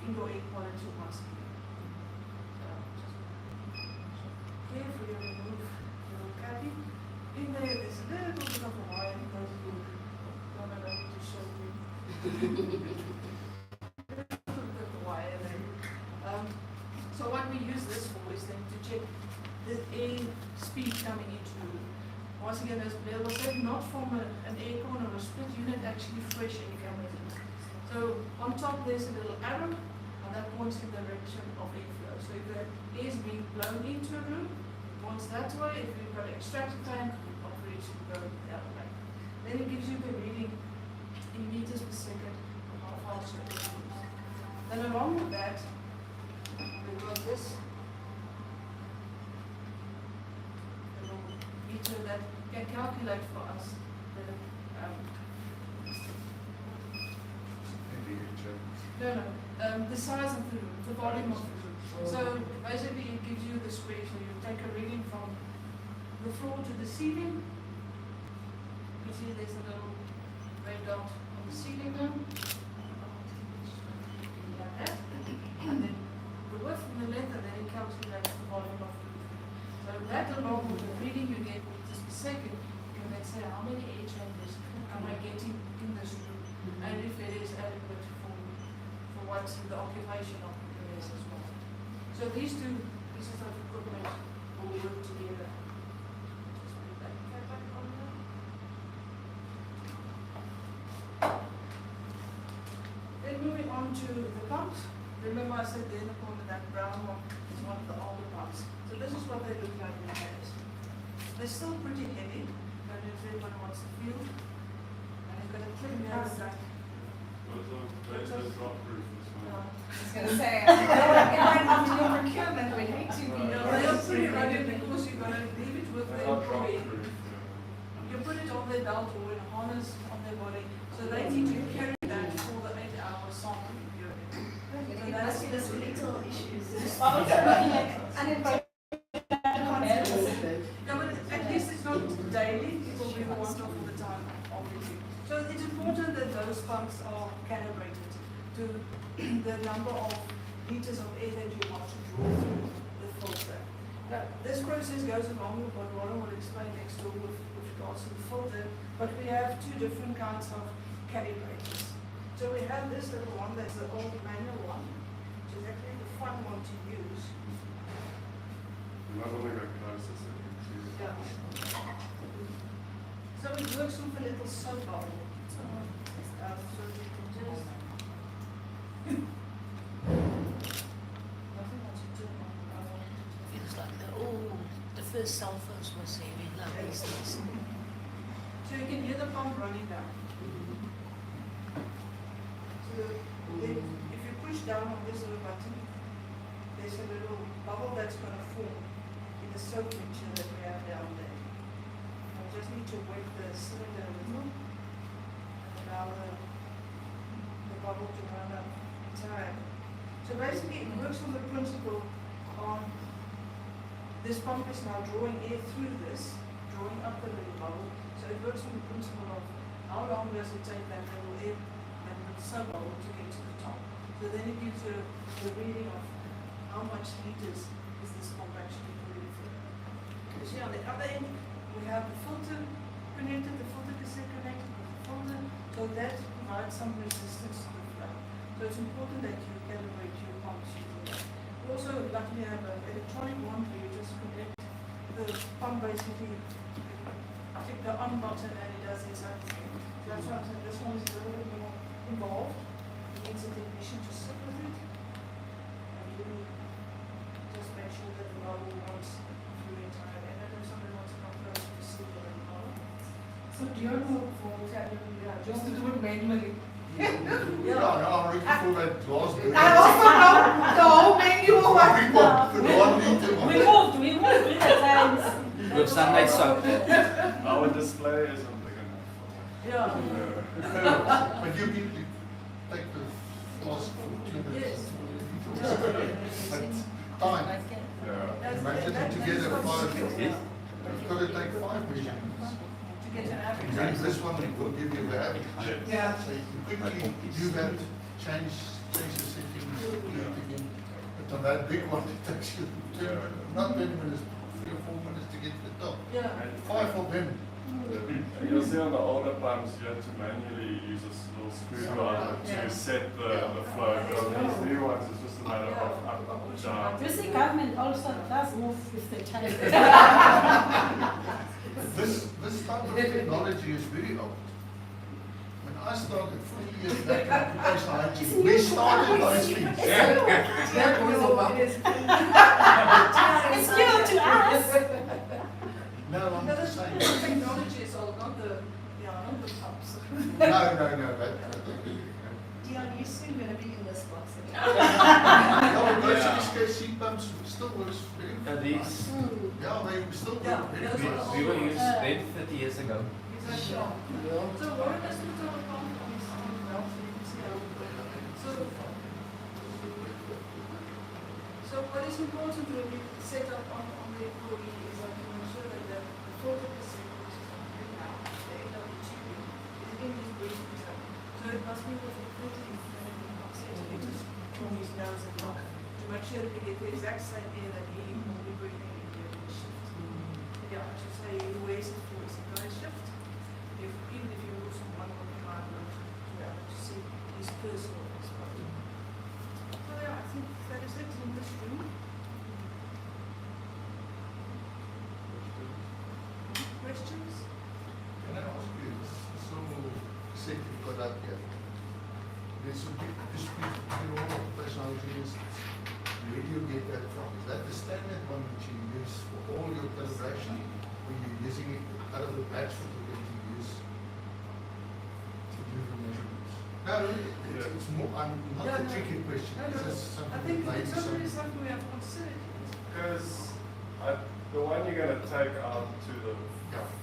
Speaker 4: indoor air quality once a year. Carefully remove the little cubby. In there, there's a little bit of a wire that goes through. Don't allow me to show you. The wire there. So what we use this for is then to check the air speed coming into the room. Once again, as Blair was said, not from an aircon or a split unit, actually fresh air coming in. So on top there's a little arrow, and that points in the direction of airflow. So if the air is being blown into a room, it points that way. If you've got an extractor fan, obviously it should go the other way. Then it gives you the reading in meters per second of how fast your air moves. Then along with that, we've got this little meter that can calculate for us the the size of the room, the volume of the room. So basically it gives you the square, so you take a reading from the floor to the ceiling. You see there's a little red dot on the ceiling now. Like that. And then the width and the length, and then it calculates the volume of the room. So that along with the reading you get meters per second, you can then say how many air chambers am I getting in this room, and if it is adequate for what's the occupation of the place as well. So these two pieces of equipment will work together. Just put that cap back on there. Then moving on to the pumps. Remember I said there in the corner that brown one is one of the older pumps. So this is what they look like in place. They're still pretty heavy, but if everyone wants to feel, and it's got a clip down the back.
Speaker 15: They're drop proof.
Speaker 10: I was going to say, it might have to do procurement, we need to be.
Speaker 4: No, they are pretty rugged because you're going to leave it with the employee. You put it on their belt or in a harness on their body, so they need to carry that for the 8-hour sample period. So that's
Speaker 10: There's little issues.
Speaker 4: No, but at least it's not daily, it will be once off all the time, obviously. So it's important that those pumps are calibrated to the number of liters of air that you want to draw through the filter. Now, this process goes along with what Warren will explain next door with regards to the filter, but we have two different kinds of calibrators. So we have this little one that's the old manual one, which is actually the fun one to use.
Speaker 15: Another one recognizes it.
Speaker 4: Yeah. So it works with a little soap bubble. So you can just
Speaker 12: Feels like the first cell phones were saving love these days.
Speaker 4: So you can hear the pump running down. So then if you push down on this little button, there's a little bubble that's going to form in the soap mixture that we have down there. I just need to wet the cylinder a little and allow the bubble to run up time. So basically it works on the principle on this pump is now drawing air through this, drawing up the little bubble. So it works on the principle of how long does it take that little air and the sub bubble to get to the top. So then it gives you the reading of how much liters is this pump actually putting through. You see on the other end we have the filter connected, the filter cassette connected with the filter, so that provides some resistance to the flow. So it's important that you calibrate your pumps using that. We also luckily have an electronic one where you just connect the pump basically, click the on button and it does its own thing. So that's why I'm saying this one is a little bit more involved. It needs a technician to sit with it and really just make sure that the bubble runs through the entire. And I know somebody wants to come close to see it. So do you know for just to do it manually?
Speaker 2: Yeah, no, I'm looking for that glass burger.
Speaker 4: I also know the whole manual one.
Speaker 5: We moved with the times.
Speaker 13: With Sunday sock.
Speaker 15: Our display isn't big enough.
Speaker 4: Yeah.
Speaker 2: But you can take the glass for 2 minutes. But time. Imagine it together 5 minutes. It's got to take 5 measurements.
Speaker 4: To get an average.
Speaker 2: And this one will give you the average.
Speaker 4: Yeah.
Speaker 2: So you can quickly do that, change the settings, do it again. But on that big one, it takes you not 20 minutes, 3 or 4 minutes to get to the top.
Speaker 4: Yeah.
Speaker 2: 5 of them.
Speaker 15: You'll see on the older pumps you have to manually use a little screwdriver to set the flow. But on these new ones it's just a matter of up, down.
Speaker 5: You see, government also does move with the times.
Speaker 2: This type of technology is very old. When I started 40 years back in occupational hygiene, we started those things.
Speaker 4: That was a
Speaker 5: It's new to us.
Speaker 2: No, I'm
Speaker 4: No,
Speaker 2: just saying.
Speaker 4: the technology is old, not the pumps.
Speaker 2: No.
Speaker 7: Dion, you're soon going to be in this box again.
Speaker 2: No, those HKC pumps still works very well.
Speaker 13: These
Speaker 2: Yeah, they still work very well.
Speaker 13: we were used them 30 years ago.
Speaker 4: Sure. So what does the total pump is on the belt? So you can see how it works. So what is important when we set up on the employee is that we ensure that the filter procedure, which is happening now, the AW2, is in this briefing zone. So it must be with the filter information box from his nose and mouth to make sure that we get the exact same air that he will be breathing in during the shift. Yeah, I should say he wears it for his entire shift. Even if you lose someone on the hard work, to be able to see his personal exposure. So yeah, I think that is it in this room. Questions?
Speaker 2: Can I ask you, this little set you've got up here, there's a big dispute between all occupational hygienists. Where do you get that from? Is that the standard one which you use for all your calibration? Or you're using it out of the batch that you're going to use to do the measurements? No, it's more, not a tricky question. It's just something
Speaker 4: I think
Speaker 2: that
Speaker 4: it's
Speaker 2: maybe
Speaker 4: already something we have considered.
Speaker 15: Because the one you're going to take out to the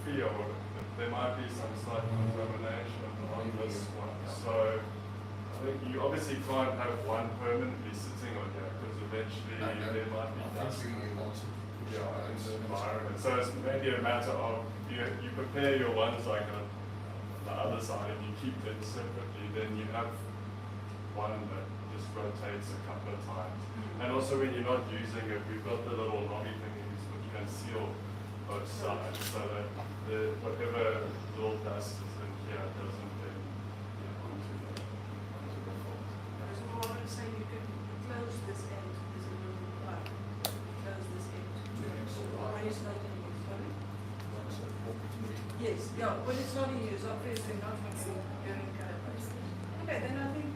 Speaker 15: field, there might be some slight contamination on this one. So I think you obviously can't have one permanently sitting on here because eventually there might be dust in the environment. So it's maybe a matter of you prepare your ones like on the other side and you keep them separately, then you have one that just rotates a couple of times. And also when you're not using it, we've got the little knobby thingies which can seal both sides so that whatever little dust is in here doesn't then get onto the floor.
Speaker 4: So what I'm saying, you can close this end, there's a little plug, close this end. When it's not in use, sorry? Yes, yeah, when it's not in use, obviously not when you're in calibration. Okay, then I think.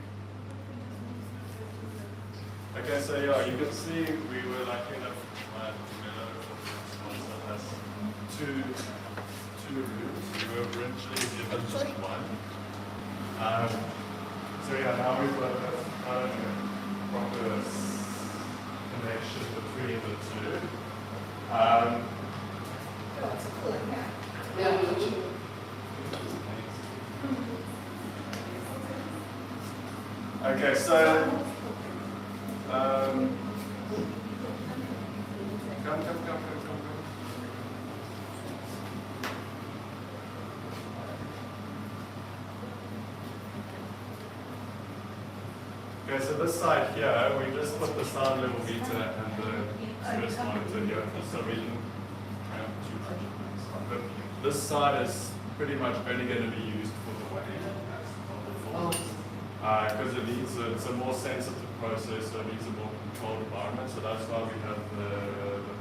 Speaker 15: Okay, so yeah, you can see we were lucky enough to sponsor us two rooms. We were originally given just one. So yeah, now we've got a proper connection between the two.
Speaker 4: It's a cool hat.
Speaker 15: Okay, so come. Okay, so this side here, we just put the sound level meter and the service monitor here, just so we can have two measurements. But this side is pretty much only going to be used for the weighing of the form. Because it's a more sensitive process, so it needs a more controlled environment, so that's why we have the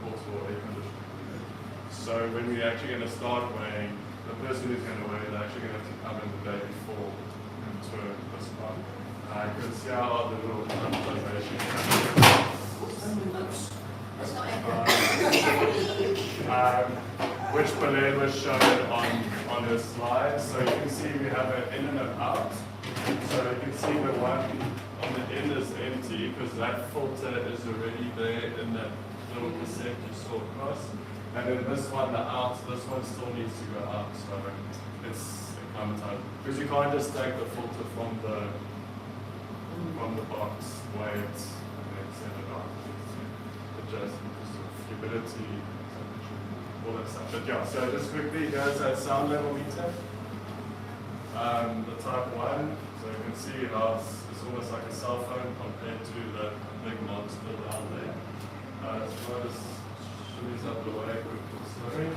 Speaker 15: portable air conditioning. So when we're actually going to start weighing, the person who's going to weigh is actually going to have to come in the day before and turn this on. You can see how the little calibration which Belen was shown on her slide. So you can see we have an in and an out. So you can see the one on the end is empty because that filter is already there in that little cassette you saw across. And then this one, the out, this one still needs to go out. So it's time because you can't just take the filter from the box where it's send it out. Adjust humidity, all that stuff. But yeah, so just quickly, here's that sound level meter. The type 1, so you can see how it's almost like a cell phone compared to the big monster down there. As well as these out the way quickly. Sorry.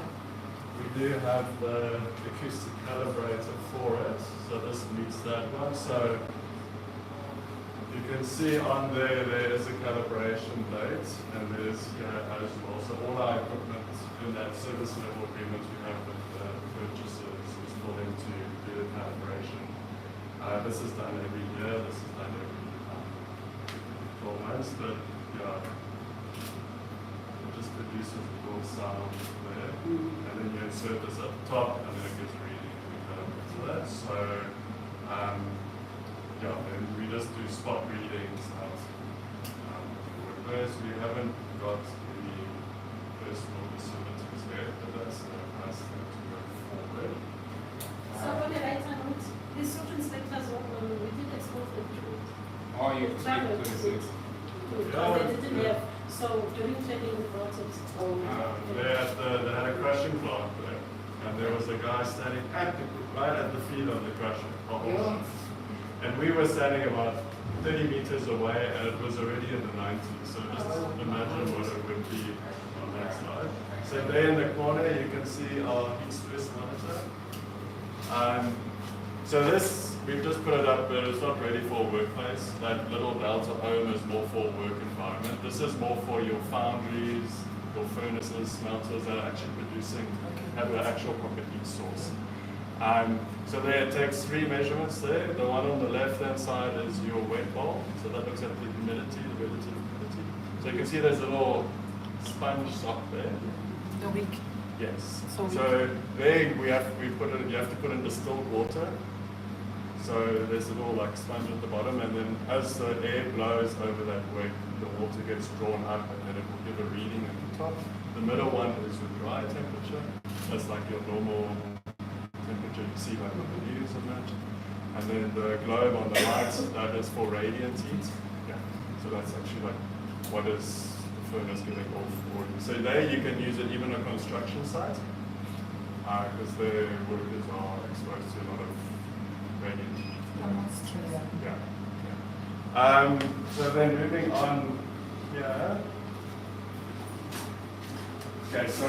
Speaker 15: We do have the acoustic calibrator for it, so this meets that one. So you can see on there is a calibration date, and there's here as well. So all our equipment in that service level agreement we have with the purchasers is for them to do the calibration. This is done every year, this is done every 12 months, but yeah, it just produces a little sound there. And then you insert this at the top, and then it gets reading to that. So, yeah, then we just do spot readings as we haven't got any personal facilities there, but that's the nice thing to go forward.
Speaker 5: So on the right hand note, the social inspectors we did expose them to it.
Speaker 1: Oh, you
Speaker 5: traveled
Speaker 1: speak
Speaker 5: to it. Because they didn't have, so during training we brought it.
Speaker 15: They had a crushing plant there, and there was a guy standing right at the feet of the crushing plant. And we were standing about 30 meters away, and it was already in the 90s. So just imagine what it would be on that side. So there in the corner, you can see our east-west monitor. So this, we've just put it up, but it's not ready for a workplace. That little delta ohm is more for a work environment. This is more for your foundries, your furnaces, smelters that are actually producing, have an actual proper heat source. So there it takes 3 measurements there. The one on the left-hand side is your wet bulb. So that looks at the humidity, the relative humidity. So you can see there's a little sponge sock there.
Speaker 6: The wick.
Speaker 15: Yes.
Speaker 6: So
Speaker 15: there you have to put in distilled water. So there's a little like sponge at the bottom, and then as the air blows over that wick, the water gets drawn up, and then it will give a reading at the top. The middle one is your dry temperature. That's like your normal temperature you see like on the news and that. And then the globe on the right, that is for radiant heat. Yeah. So that's actually like what is the furnace giving off for you. So there you can use it even on a construction site, because the workers are exposed to a lot of radiant heat. Yeah. So then moving on here. Okay, so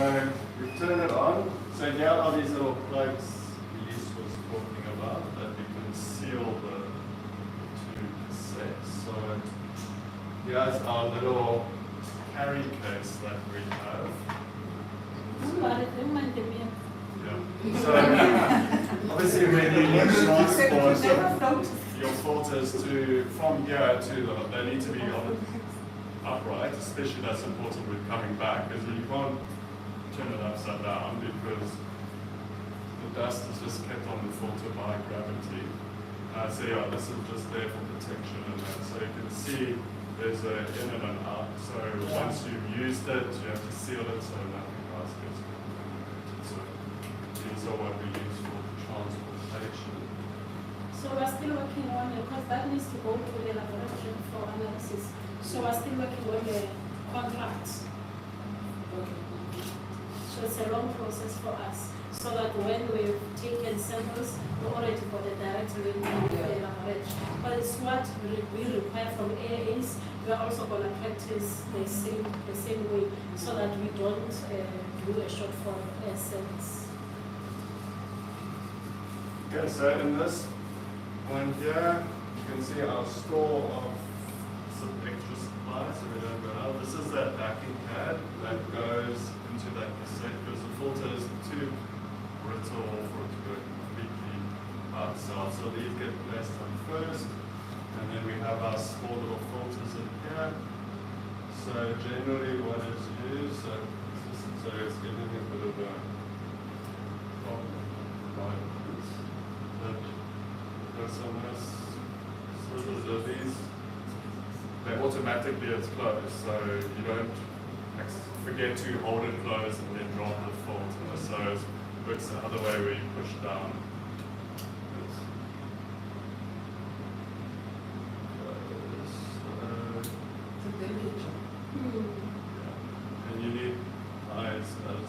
Speaker 15: we turn it on. So here are these little plugs Elise was talking about that we can seal the 2 cassettes. So here's our little carry case that we have. Yeah. So obviously when you transport your filters from here to they need to be on upright, especially that's important with coming back, because you can't turn it upside down because the dust is just kept on the filter by gravity. So yeah, this is just there for protection and that. So you can see there's an in and an out. So once you've used it, you have to seal it so nothing else gets contaminated. So these are what we use for transportation.
Speaker 5: So we're still working on it, because that needs to go to the laboratory for analysis. So we're still working on the contracts. So it's a long process for us, so that when we've taken samples, we already got the direct link to the laboratory. But it's what we require from AAs. We're also going to practice the same way, so that we don't do a shortfall service.
Speaker 15: Okay, so in this one here, you can see our store of some extra supplies that we don't go out. This is that backing pad that goes into that cassette because the filter is too brittle for it to go completely outside. So these get placed on first, and then we have our small little filters in here. So generally what is used, so it's giving a bit of a automatically it's closed, so you don't forget to hold it closed and then drop the filter. So it works the other way where you push down. And you need eyes as well.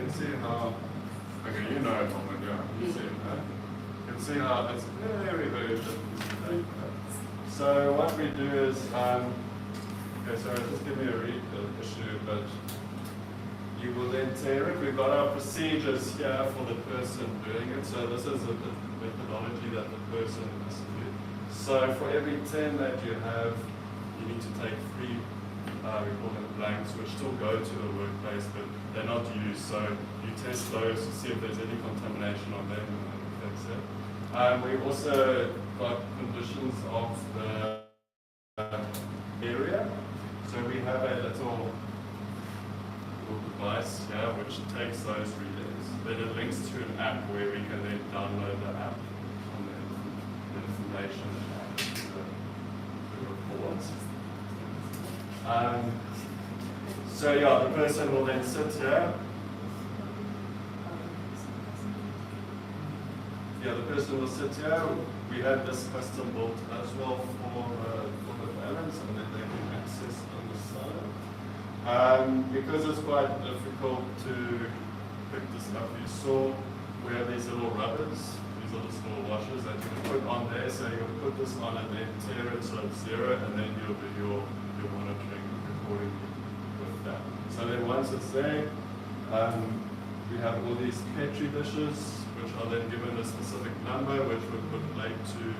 Speaker 15: See how, okay, you know it from the ground, you see it, right? You can see how it's very, very difficult. So what we do is, okay, sorry, just give me a read issue, but you will then tear it. We've got our procedures here for the person doing it, so this is a methodology that the person must do. So for every 10 that you have, you need to take 3, we call them blanks, which still go to the workplace, but they're not used. So you test those to see if there's any contamination on them and fix it. We also got conditions of the area. So we have a little device here which takes those readings. Then it links to an app where we can then download the app and then the information to the reports. So yeah, the person will then sit here. Yeah, the person will sit here. We have this custom built as well for the balance, and then they can access on the side. Because it's quite difficult to pick this up, you saw we have these little rubbers. These are just little washers that you can put on there. So you can put this on and then tear it so it's 0, and then you'll do your monitoring accordingly with that. So then once it's there, we have all these Petri dishes, which are then given a specific number, which would relate to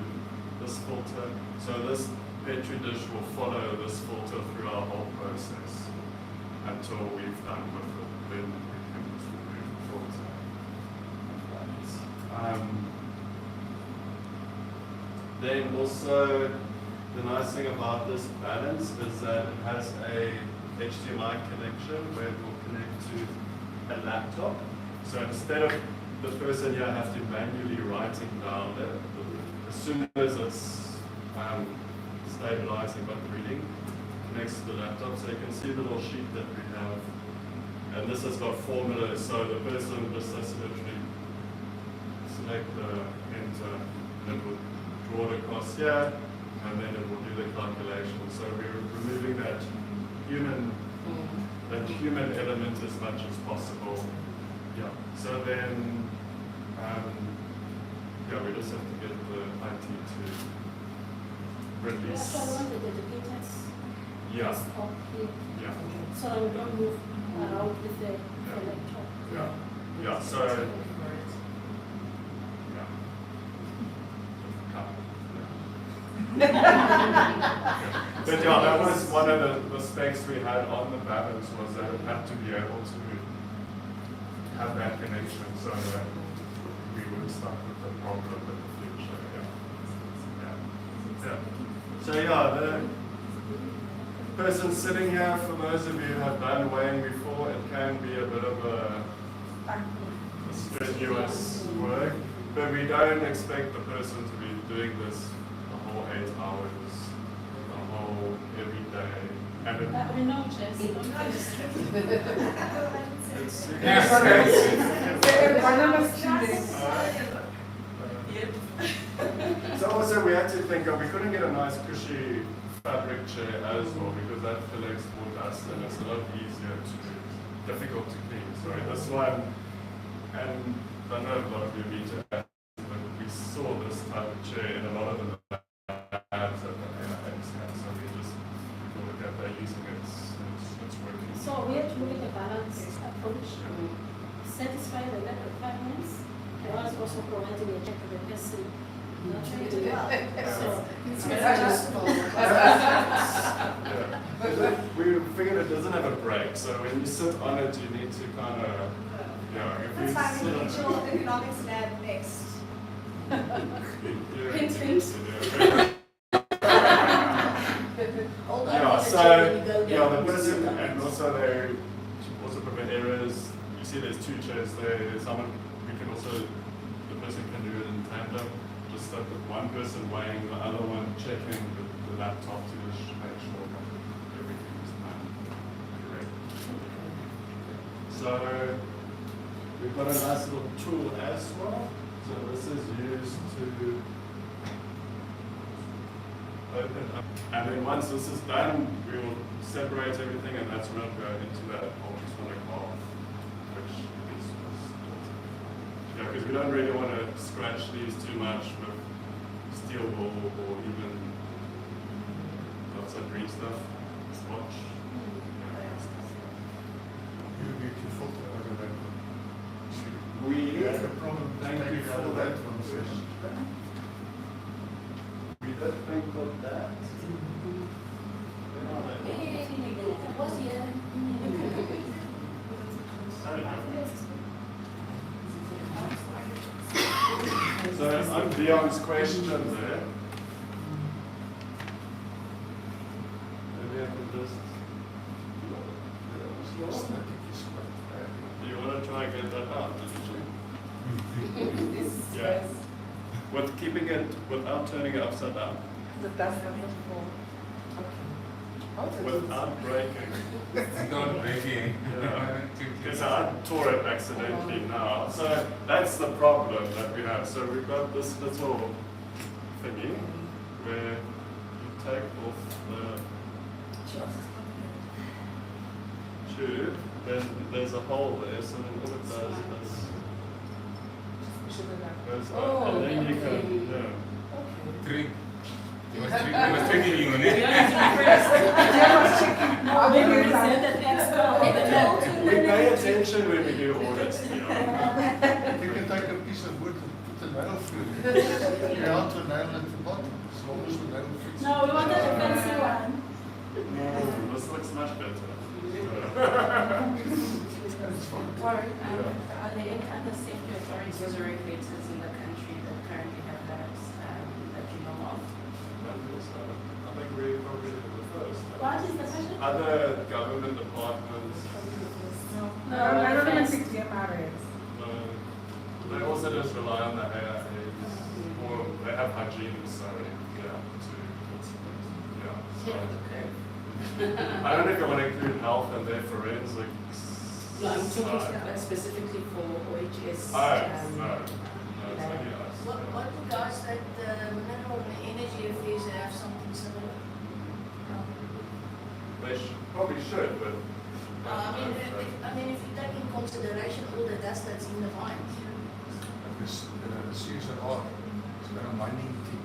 Speaker 15: this filter. So this Petri dish will follow this filter through our whole process until we've done with it. Then we can just remove the filter. Then also, the nice thing about this balance is that it has a HDMI connection where it will connect to a laptop. So instead of the person here have to manually writing down as soon as it's stabilizing but reading, connects to the laptop. So you can see the little sheet that we have. And this has got formulas, so the person just has to literally select the enter, and it will draw it across here, and then it will do the calculation. So we're removing that human element as much as possible. Yeah. So then, yeah, we just have to get the IT to release. Yeah. Yeah.
Speaker 5: So we don't move around with the laptop.
Speaker 15: Yeah. Yeah. So. But yeah, that was one of the specs we had on the balance, was that it had to be able to have that connection so that we weren't stuck with the problem in the future. Yeah. So yeah, the person sitting here, for those of you who have done weighing before, it can be a bit of a strenuous work, but we don't expect the person to be doing this the whole 8 hours, the whole every day. And it,
Speaker 5: We know, Jess.
Speaker 15: So also we had to think of, we couldn't get a nice cushy fabric chair as well, because that collects more dust and it's a lot easier difficult to clean. So this one, and I know a lot of you need to add, but we saw this type of chair in a lot of the labs at the NIMs, so we just look at they're using it, it's working.
Speaker 5: So we have to look at the balanced approach to satisfy the lab requirements, while also providing a check to the person. Not trying to so it's
Speaker 15: We figured it doesn't have a break, so when you sit on it, you need to kind of, if you
Speaker 7: That's fine, we
Speaker 15: sit
Speaker 7: can
Speaker 15: on
Speaker 7: get your economics lab next.
Speaker 4: Hint, hint.
Speaker 15: Yeah, so, yeah, the person, and also they also prevent errors. You see there's two chairs there. Someone, we can also, the person can do it in tandem. Just like with one person weighing, the other one checking the laptop to just make sure everything is done correct. So, we've got a nice little tool as well. So this is used to open up. And then once this is done, we will separate everything, and that's when it'll go into that ultrasonic bath, which is yeah, because we don't really want to scratch these too much with steel wool or even lots of green stuff, swatch.
Speaker 2: You need to filter out of that.
Speaker 15: We
Speaker 2: had a problem.
Speaker 15: Thank you for that
Speaker 2: one.
Speaker 15: We did think of that. So on Dion's question there, maybe I can just. Do you want to try and get that out? Yeah. With keeping it without turning it upside down.
Speaker 4: The dust on the floor.
Speaker 15: Without breaking.
Speaker 1: Without breaking.
Speaker 15: Because I tore it accidentally now. So that's the problem that we have. So we've got this little thingy where you take off the tube, then there's a hole there, so then all it does is goes up, and then you can,
Speaker 1: Trick. He was tricking you on it.
Speaker 15: We pay attention when we do audits.
Speaker 2: You can take a piece of wood and put a nail through it. You have to nail at the bottom, as long as the nail fits.
Speaker 5: No, we wanted a fancy one.
Speaker 15: This looks much better.
Speaker 3: Warren, are there any other safety authorities or regulators in the country that currently have labs that you know of?
Speaker 15: I think we're probably the first.
Speaker 5: What is the question?
Speaker 15: Other government departments.
Speaker 4: No, I don't even think DMRs.
Speaker 15: They also just rely on the AIAs, or they have hygiene, sorry, yeah, so. I don't know if I want to include health and their forensics.
Speaker 3: No, I'm talking specifically for OHS.
Speaker 15: No, it's only us.
Speaker 12: What regards that mineral and energy affairs have something similar?
Speaker 15: They probably should, but.
Speaker 12: I mean, if you take in consideration all the dust that's in the mines.
Speaker 2: Because the CSR is got a mining team.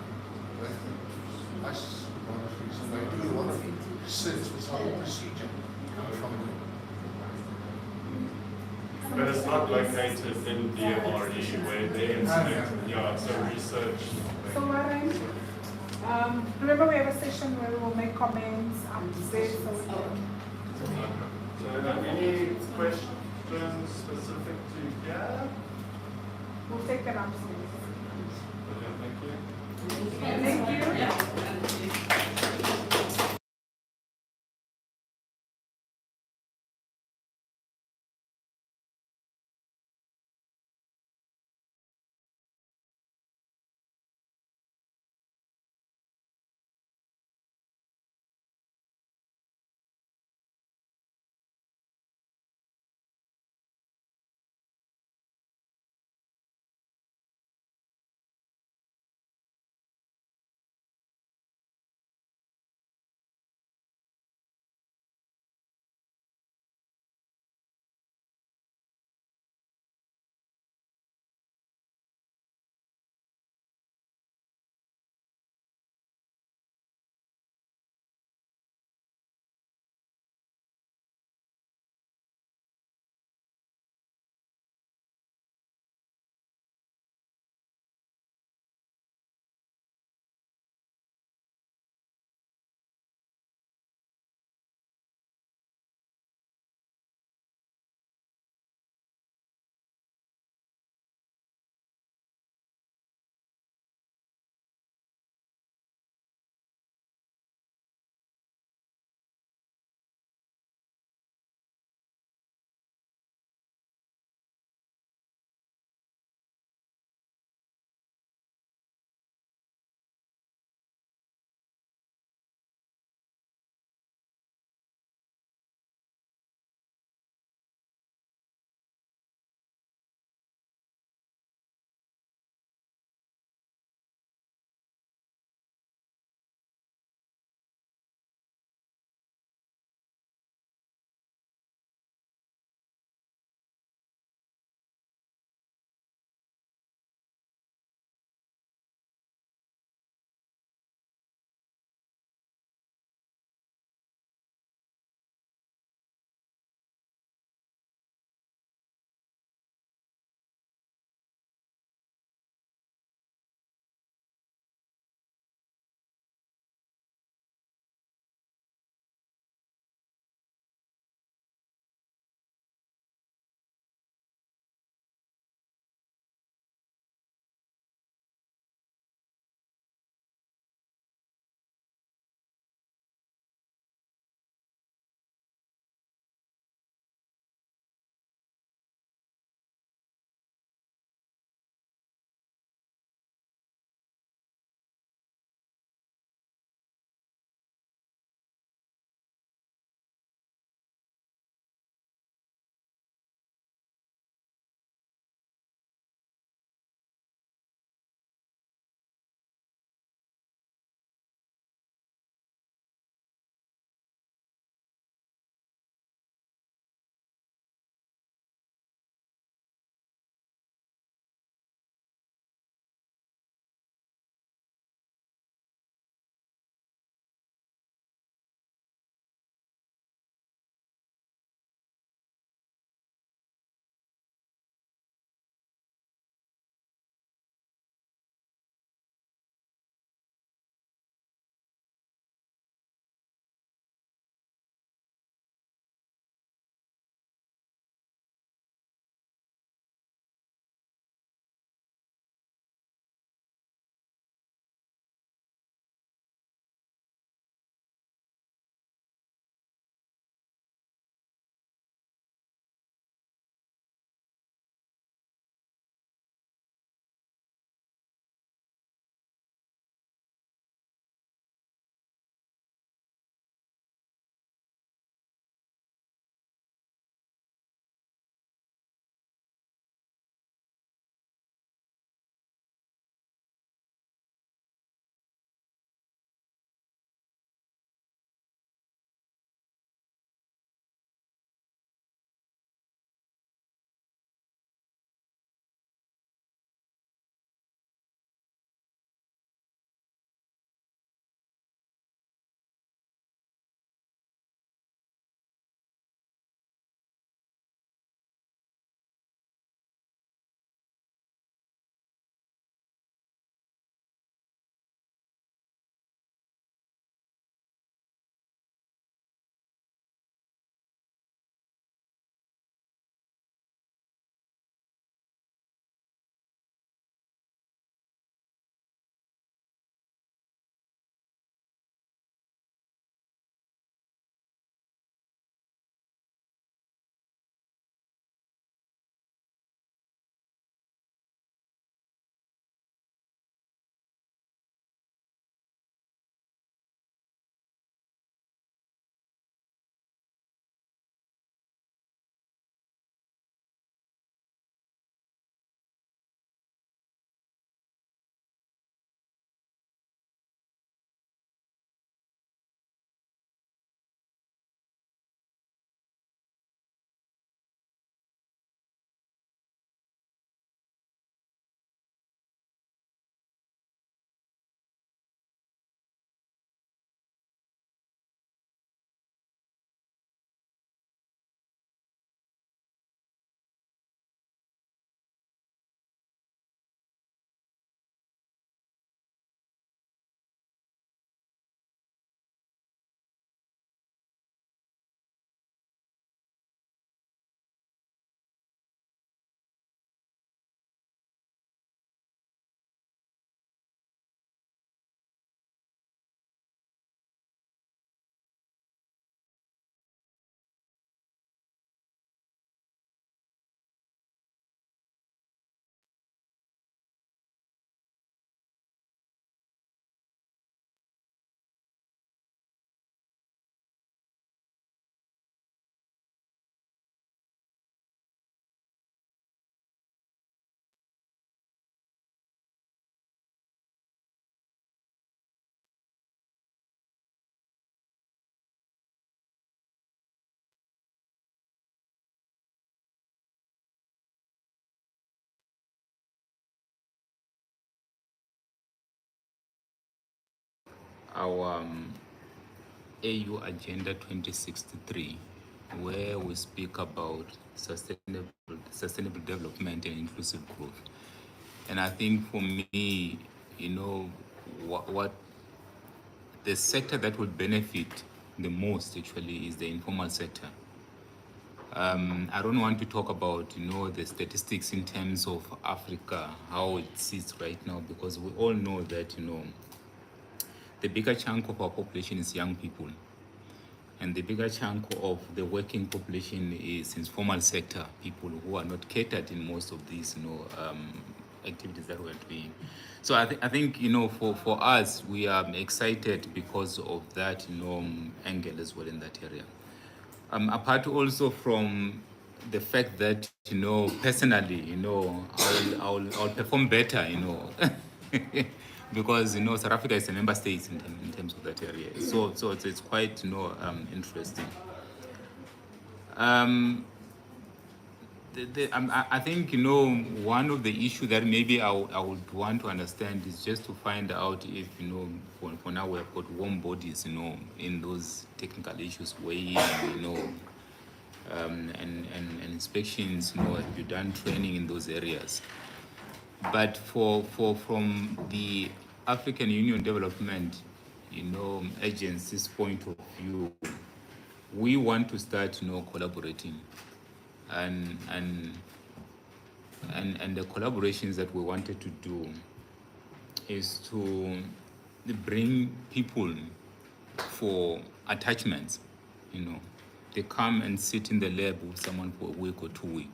Speaker 2: Nice monitors, and they do a lot of sits with some procedure from the.
Speaker 15: But it's not located in DMRE where they inspect, yeah, it's a research
Speaker 4: So
Speaker 15: thing.
Speaker 4: Warren, remember we have a session where we will make comments, update, so we can.
Speaker 15: So any questions specific to here?
Speaker 4: We'll take them upstairs.
Speaker 1: our AU Agenda 2063, where we speak about sustainable development and inclusive growth. And I think for me, you know, what the sector that would benefit the most actually is the informal sector. I don't want to talk about, you know, the statistics in terms of Africa, how it sits right now, because we all know that, you know, the bigger chunk of our population is young people. And the bigger chunk of the working population is informal sector, people who are not catered in most of these, you know, activities that we're doing. So I think, you know, for us, we are excited because of that, you know, angle as well in that area. Apart also from the fact that, you know, personally, you know, I'll perform better, you know, because, you know, South Africa is a member state in terms of that area. So it's quite, you know, interesting. I think, you know, one of the issue that maybe I would want to understand is just to find out if, you know, for now we have got warm bodies, you know, in those technical issues weighing, you know, and inspections, you know, have you done training in those areas? But from the African Union Development, you know, agency's point of view, we want to start, you know, collaborating, and the collaborations that we wanted to do is to bring people for attachments, you know. They come and sit in the lab with someone for a week or 2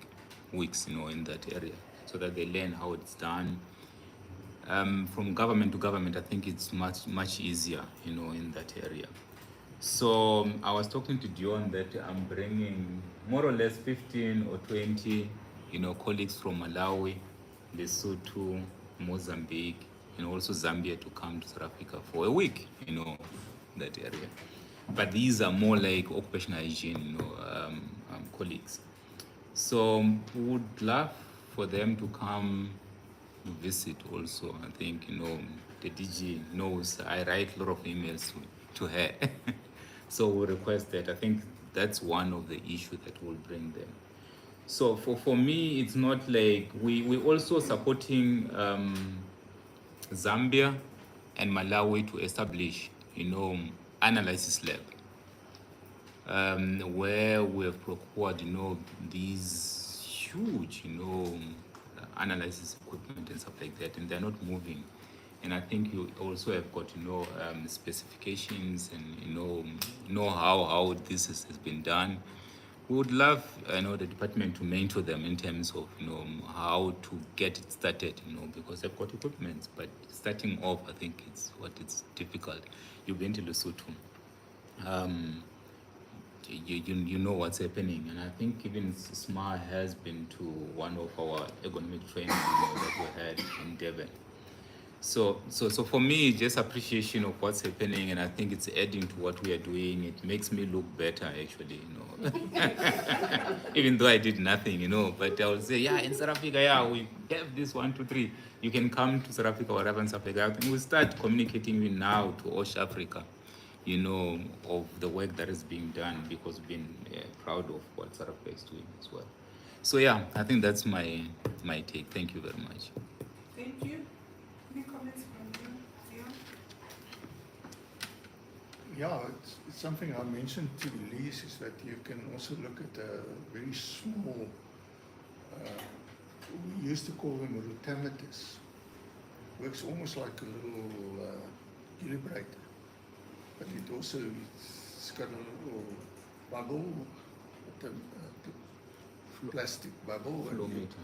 Speaker 1: weeks, you know, in that area, so that they learn how it's done. From government to government, I think it's much easier, you know, in that area. So I was talking to Dion that I'm bringing more or less 15 or 20, you know, colleagues from Malawi, Lesotho, Mozambique, and also Zambia to come to South Africa for a week, you know, that area. But these are more like occupational hygiene, you know, colleagues. So we would love for them to come visit also. I think, you know, the DG knows I write a lot of emails to her. So we request that. I think that's one of the issues that will bring them. So for me, it's not like we also supporting Zambia and Malawi to establish, you know, analysis lab, where we have procured, you know, these huge, you know, analysis equipment and stuff like that, and they're not moving. And I think you also have got, you know, specifications and, you know how this has been done. We would love, you know, the department to mentor them in terms of, you know, how to get it started, you know, because they've got equipment, but starting off, I think it's difficult. You've been to Lesotho. You know what's happening, and I think even SMA has been to one of our ergonomic training, you know, that we had in Devon. So for me, just appreciation of what's happening, and I think it's adding to what we are doing. It makes me look better, actually, you know. Even though I did nothing, you know, but I would say, yeah, in South Africa, yeah, we have this 1, 2, 3. You can come to South Africa or whatever and stuff like that. And we start communicating even now to Osh Africa, you know, of the work that is being done, because we've been proud of what South Africa is doing as well. So yeah, I think that's my take. Thank you very much.
Speaker 4: Thank you. Any comments from you, Dion?
Speaker 2: Yeah, it's something I mentioned to Elise, is that you can also look at a very small, we used to call them rotameters. Works almost like a little calibrator, but it also, it's got a little bubble, the plastic bubble.
Speaker 1: Flow meter.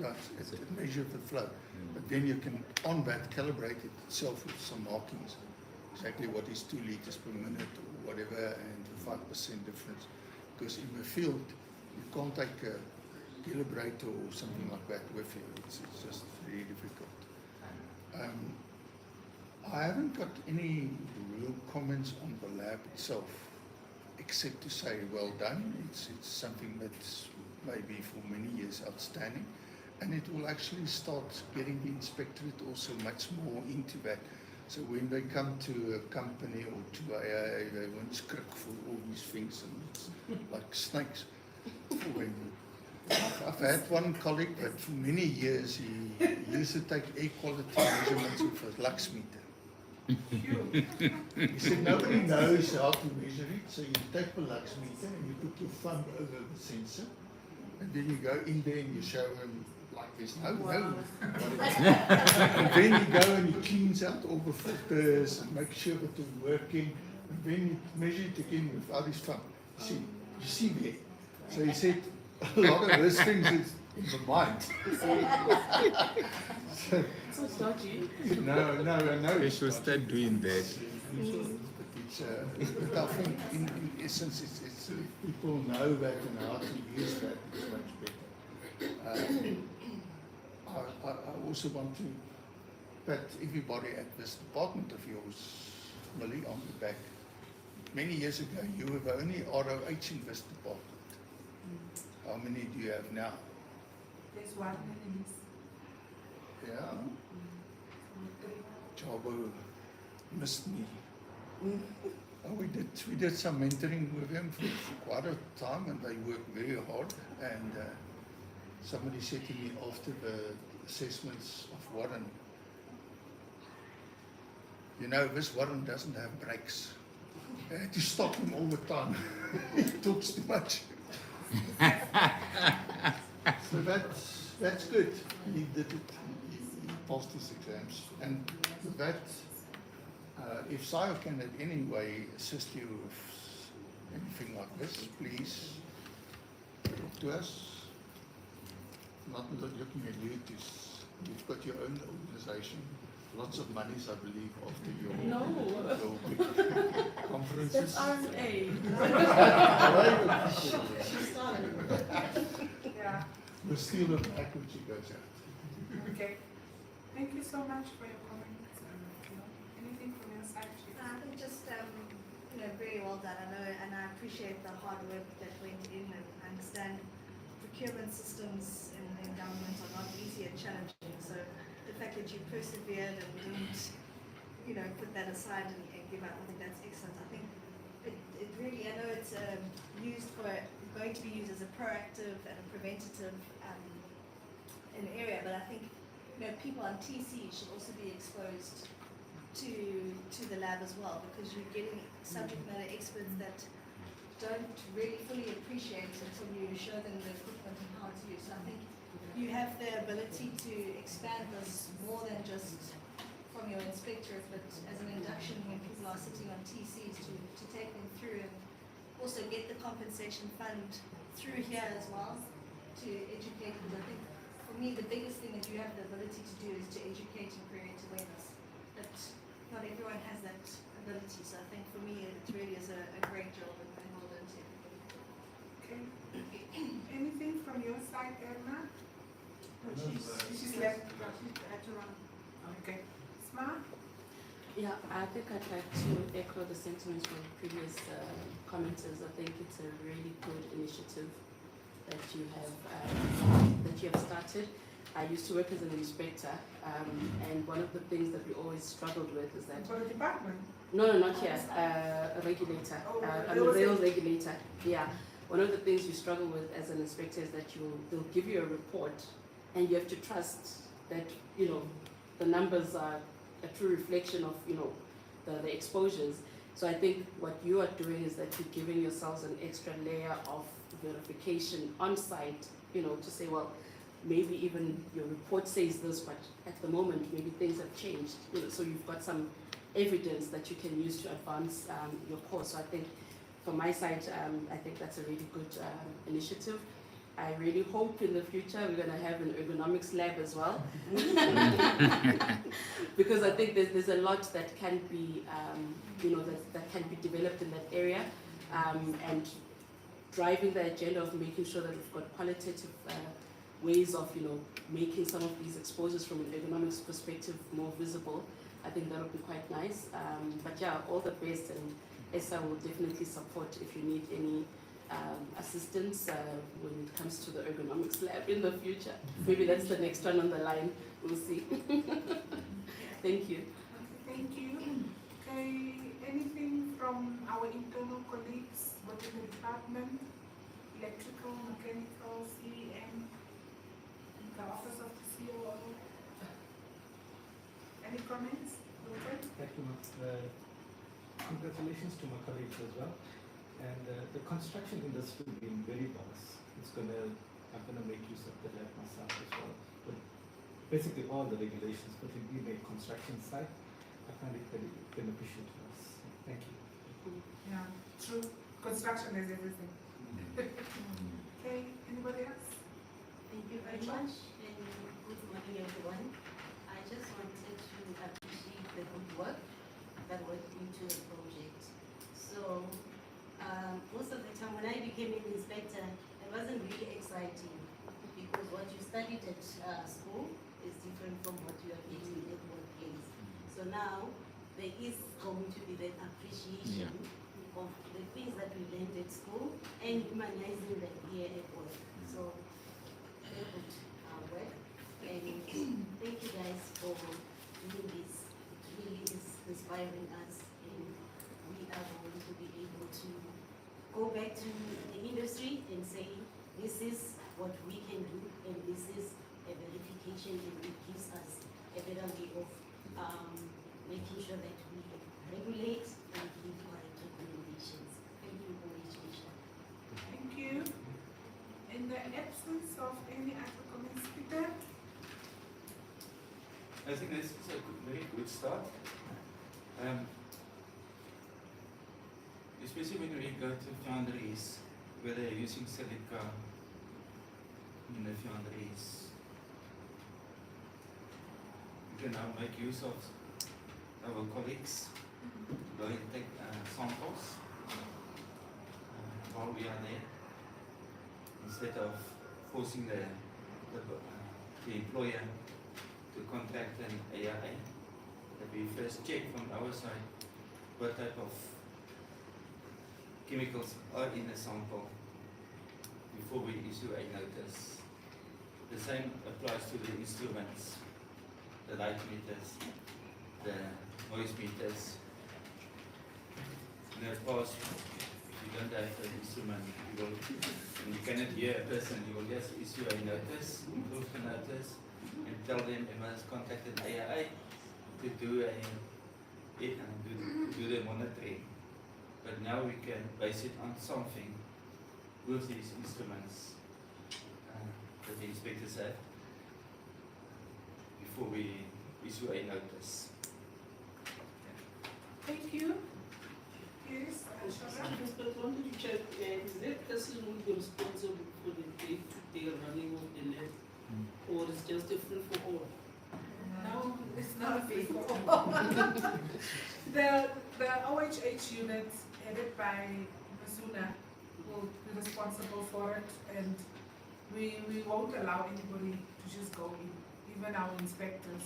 Speaker 2: Yeah, it measures the flow. But then you can, on that, calibrate it itself with some markings. Exactly what is 2 liters per minute or whatever, and the 5% difference. Because in the field, you can't take a calibrator or something like that with you. It's just very difficult. I haven't got any real comments on the lab itself, except to say well done. It's something that's maybe for many years outstanding, and it will actually start getting the inspectorate also much more into that. So when they come to a company or to AA, they want script for all these things, and it's like snakes. I've had one colleague that for many years he used to take air quality measurements with a lux meter. He said nobody knows how to measure it, so you take the lux meter and you put your thumb over the sensor, and then you go in there and you show him like this. No. And then you go and he cleans out all the filters and makes sure that it's working, and then you measure it again without his thumb. You see there. So he said a lot of those things is in the mind.
Speaker 6: So it's dodgy.
Speaker 2: No.
Speaker 1: We should start doing that.
Speaker 2: But I think in essence, it's people know that and how to use that is much better. I also want to pat everybody at this department of yours, Millie, on the back. Many years ago, you were the only ROH in this department. How many do you have now?
Speaker 4: There's one and
Speaker 2: Yeah. Jabo missed me. We did some mentoring with them for quite a time, and they worked very hard. And somebody said to me after the assessments of Warren, you know, this Warren doesn't have brakes. I had to stop him all the time. He talks too much. So that's good. He did it. He passed his exams. And with that, if SIO can in any way assist you with anything like this, please talk to us. Not looking at you, you've got your own organization. Lots of monies, I believe, after your big conferences.
Speaker 6: That's RMA.
Speaker 4: Yeah.
Speaker 2: We'll steal it back when she goes out.
Speaker 4: Okay. Thank you so much for your comments. Anything from your side, Chief?
Speaker 7: I think just very well done. I know, and I appreciate the hard work that went in. And I understand procurement systems in government are not easy and challenging. So the fact that you persevered and didn't, put that aside and give up, I think that's excellent. I think it really, I know it's going to be used as a proactive and a preventative an area, but I think people on TC should also be exposed to the lab as well, because you're getting subject matter experts that don't really fully appreciate until you show them the equipment and how to use. So I think you have the ability to expand this more than just from your inspectorate, but as an induction when people are sitting on TCs to take them through, and also get the compensation fund through here as well to educate. Because I think for me the biggest thing that you have the ability to do is to educate and create awareness. But not everyone has that ability, so I think for me it really is a great job, and well done to everybody.
Speaker 4: Okay. Anything from your side, Edna? She's left. Okay. Smart?
Speaker 6: Yeah, I think I'd like to echo the sentiments from previous commenters. I think it's a really good initiative that you have started. I used to work as an inspector, and one of the things that we always struggled with is that...
Speaker 4: For the department?
Speaker 6: No, not here. A regulator. I'm a rail regulator. Yeah. One of the things you struggle with as an inspector is that they'll give you a report, and you have to trust that the numbers are a true reflection of the exposures. So I think what you are doing is that you're giving yourselves an extra layer of verification on site. To say, well, maybe even your report says this, but at the moment maybe things have changed. So you've got some evidence that you can use to advance your course. So I think from my side, I think that's a really good initiative. I really hope in the future we're going to have an ergonomics lab as well, because I think there's a lot that can be, that can be developed in that area, and driving the agenda of making sure that we've got qualitative ways of, making some of these exposures from an ergonomics perspective more visible. I think that would be quite nice. But yeah, all the best, and ESA will definitely support if you need any assistance when it comes to the ergonomics lab in the future. Maybe that's the next one on the line. We'll see. Thank you.
Speaker 4: Thank Thank you. Okay, anything from our internal colleagues within the department? Electrical, mechanical, CEM, the office of the COO? Any comments? Okay.
Speaker 13: Thank you, ma'am. Congratulations to my colleagues as well. And the construction industry being very vast, I'm gonna make use of the lab myself as well. But basically all the regulations, but in being a construction site, I find it very beneficial to us. Thank you.
Speaker 4: Yeah, true. Construction is everything. Okay, anybody else?
Speaker 3: Thank you very much, and good morning, everyone. I just wanted to appreciate the good work that went into the project. So, most of the time when I became an inspector, it wasn't really exciting because what you studied at school is different from what you are getting at workplace. So now there is going to be that appreciation of the things that we learned at school and humanizing them here at work. So, very good work. And thank you guys for doing this. It really is inspiring us, and we are going to be able to go back to the industry and say, this is what we can do, and this is a verification, and it gives us a better way of making sure that we regulate and give correct recommendations. Thank you for your attention.
Speaker 4: Thank you. In the absence of any other comments, Peter?
Speaker 17: I think this is a very good start. Especially when we go to foundries, where they're using silica in the foundries. We can now make use of our colleagues, go and take samples while we are there, instead of forcing the employer to contact an AIA, that we first check from our side what type of chemicals are in the sample before we issue a notice. The same applies to the instruments, the light meters, the noise meters. In the past, if you don't have an instrument, and you cannot hear a person, you will just issue a notice, improve the notice, and tell them they must contact an AIA to do the monitoring. But now we can base it on something with these instruments that the inspectors have before we issue a notice.
Speaker 4: Thank you. Yes,
Speaker 9: But wanted to check, is that person who will be responsible for the day-to-day running of the lab, or is just a free for all?
Speaker 4: No, it's not free for all. The OHH unit headed by Masuna will be responsible for it, and we won't allow anybody to just go in. Even our inspectors,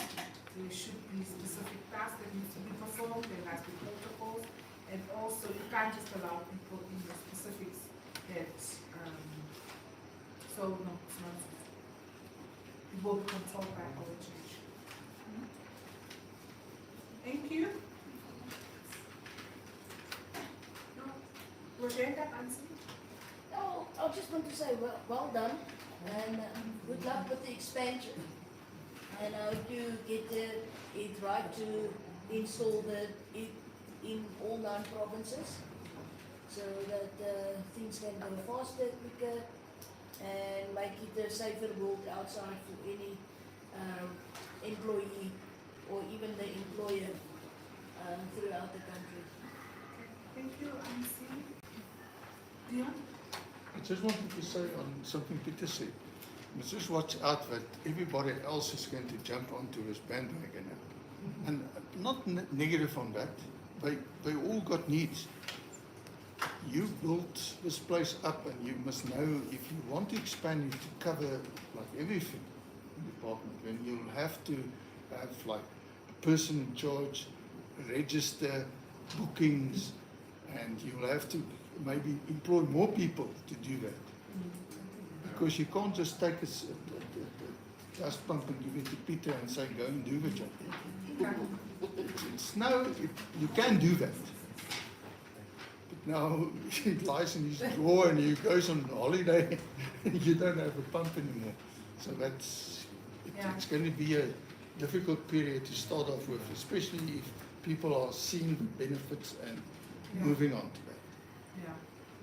Speaker 4: there should be specific tasks that need to be performed, there has to be protocols, and also you can't just allow people in the specifics that, so no, it's not. It will be controlled by OHH. Thank you. Rogenda, answer.
Speaker 12: Oh, I just want to say well done, and good luck with the expansion. And I hope you get it right to install it in all 9 provinces, so that things can go faster, quicker, and make it a safer world outside for any employee or even the employer throughout the country.
Speaker 4: Thank you, Ansi. Dion?
Speaker 2: I just wanted to say on something Peter said. Just watch out that everybody else is going to jump onto this bandwagon now. And not negative on that. They all got needs. You built this place up, and you must know if you want to expand it to cover like everything in the department, then you'll have to have like a person in charge, register, bookings, and you'll have to maybe employ more people to do that. Because you can't just take a dust pump and give it to Peter and say, go and do the job. It's now, you can do that. But now it lies in his drawer and he goes on holiday and you don't have a pump anymore. So it's going to be a difficult period to start off with, especially if people are seeing the benefits and moving on to that.
Speaker 4: Yeah.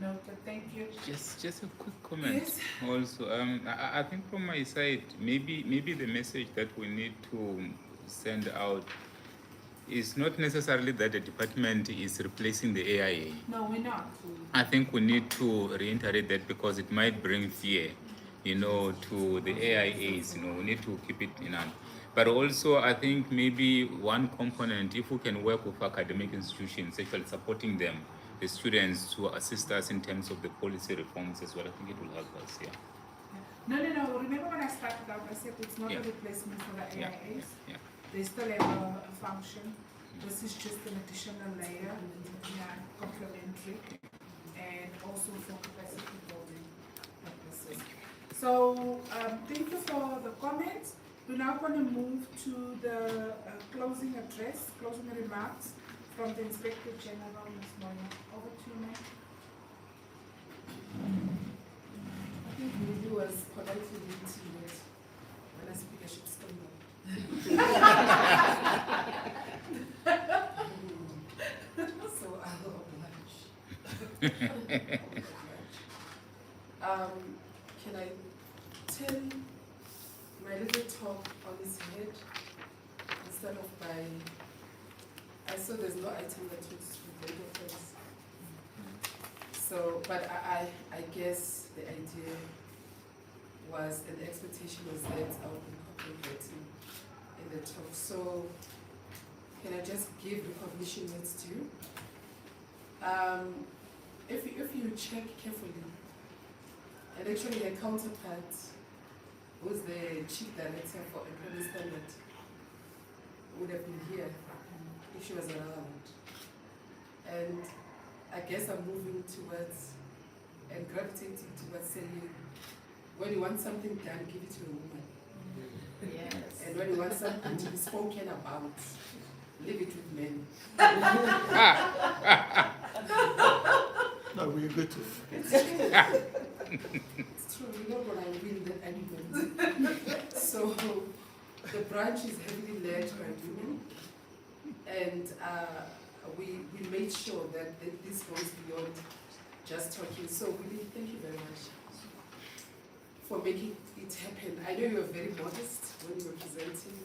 Speaker 4: No, thank you.
Speaker 1: Just a quick comment.
Speaker 4: Yes.
Speaker 1: Also, I think from my side, maybe the message that we need to send out is not necessarily that the department is replacing the AIA.
Speaker 4: No, we're not.
Speaker 1: I think we need to reiterate that because it might bring fear, to the AIAs. We need to keep it in hand. But also, I think maybe one component, if we can work with academic institutions, actually supporting them, the students, to assist us in terms of the policy reforms as well, I think it will help us. Yeah.
Speaker 4: No. Remember when I started out, I said it's not a replacement for the AIAs.
Speaker 1: Yeah.
Speaker 4: They still have a function. This is just an additional layer, complementary, and also for capacity building purposes. So, thank you for the comments. We're now going to move to the closing address, closing remarks from the Inspector General, Ms. Moyo. Over to you, ma'am.
Speaker 6: I think Lily was politely meeting that when I speak, I should stand up. So I'll oblige. Can I tell my little talk on his head instead of by, I saw there's no item that talks to data first. So, but I guess the idea was, and the expectation was that I'll incorporate it in the talk. So, can I just give recognition notes to you? If you check carefully, and actually a counterpart who's the chief director for employment standard would have been here if she was around. And I guess I'm moving towards and gravitating towards saying, when you want something done, give it to a woman.
Speaker 10: Yes.
Speaker 6: And when you want something to be spoken about, leave it with men.
Speaker 2: No, we're good.
Speaker 6: It's true. It's true. You know what I mean, that argument. So the branch is heavily led by women, and we made sure that this goes beyond just talking. So really, thank you very much for making it happen. I know you were very modest when you were presenting.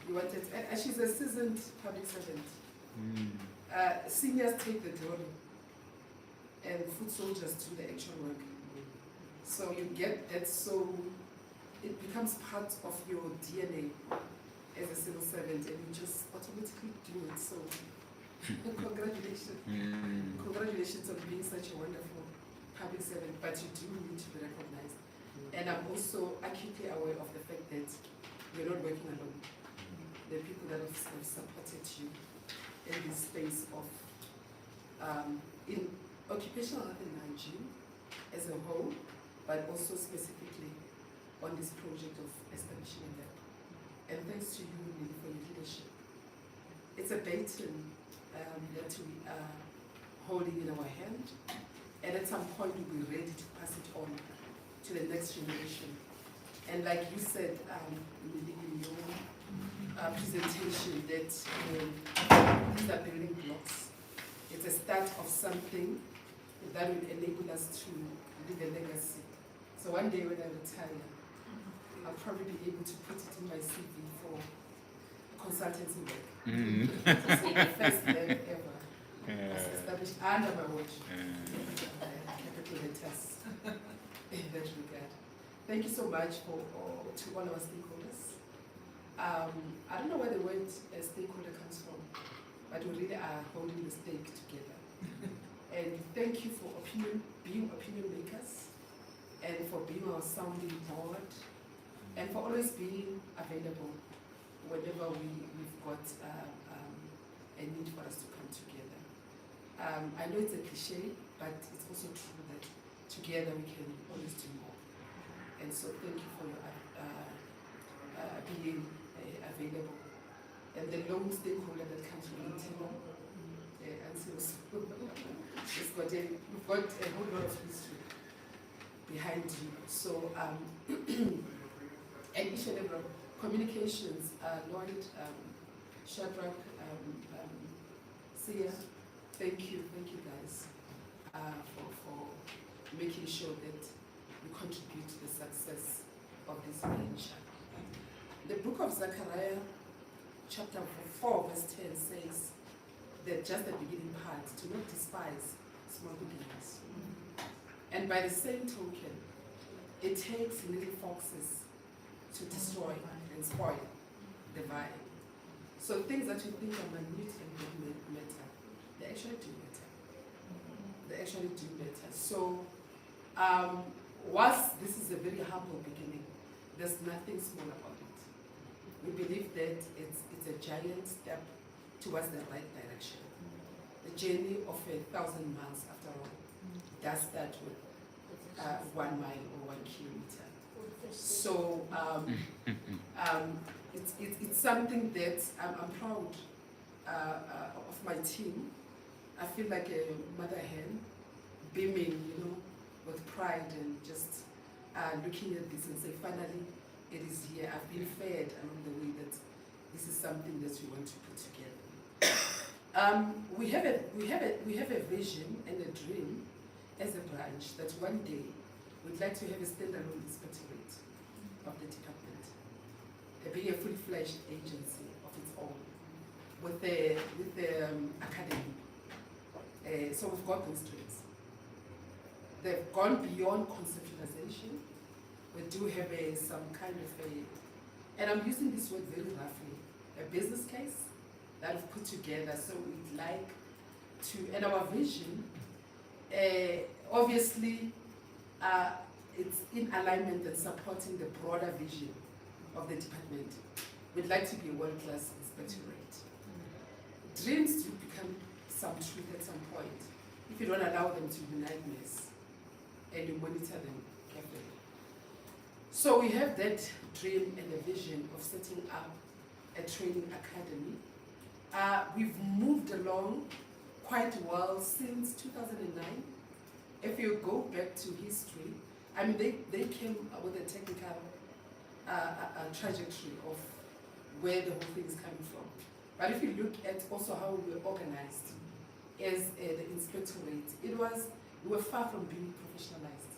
Speaker 6: You wanted, and she's a seasoned public servant. Seniors take the glory, and foot soldiers do the actual work. So you get that, so it becomes part of your DNA as a civil servant, and you just automatically do it. So congratulations. Congratulations on being such a wonderful public servant, but you do need to be recognized. And I'm also acutely aware of the fact that you're not working alone. The people that have supported you in this space of in occupational health and hygiene as a whole, but also specifically on this project of establishing a lab. And thanks to you, Lily, for your leadership. It's a baton that we are holding in our hand, and at some point we'll be ready to pass it on to the next generation. And like you said, Lily, in your presentation, that these are building blocks. It's a start of something that will enable us to leave a legacy. So one day when I retire, I'll probably be able to put it in my CV for consultancy work. So the first lab ever was established under my watch. Capital letters in that regard. Thank you so much to all our stakeholders. I don't know where the word stakeholder comes from, but we really are holding the stake together. And thank you for being opinion makers, and for being our sounding board, and for always being available whenever we've got a need for us to come together. I know it's a cliche, but it's also true that together we can always do more. And so thank you for your being available and the lone stakeholder that comes from internal. And so we've got a whole lot of history behind you. So, and each and every communications, Lloyd, Shadrach, Sia, thank you guys for making sure that we contribute to the success of this venture. The book of Zechariah, chapter 4, verse 10 says that just the beginning part, do not despise small beginnings. And by the same token, it takes little foxes to destroy and spoil the vine. So things that you think are minute and don't matter, they actually do matter. They actually do matter. So, whilst this is a very humble beginning, there's nothing small about it. We believe that it's a giant step towards the right direction. The journey of 1,000 miles, after all, does start with 1 mile or 1 kilometer. So it's something that I'm proud of my team. I feel like a mother hen, beaming, with pride and just looking at this and say, finally, it is here. I've been fed along the way that this is something that we want to put together. We have a vision and a dream as a branch that one day we'd like to have a standalone inspectorate of the department, being a fully-fledged agency of its own, with the academy. So we've got those dreams. They've gone beyond conceptualization. We do have some kind of and I'm using this word very roughly, a business case that we've put together. So we'd like to, and our vision, obviously, it's in alignment and supporting the broader vision of the department. We'd like to be a world-class inspectorate. Dreams do become some truth at some point if you don't allow them to be nightmares and you monitor them carefully. So we have that dream and a vision of setting up a training academy. We've moved along quite well since 2009. If you go back to history, I mean, they came with a technical trajectory of where the whole thing is coming from. But if you look at also how we were organized as the inspectorate, we were far from being professionalized.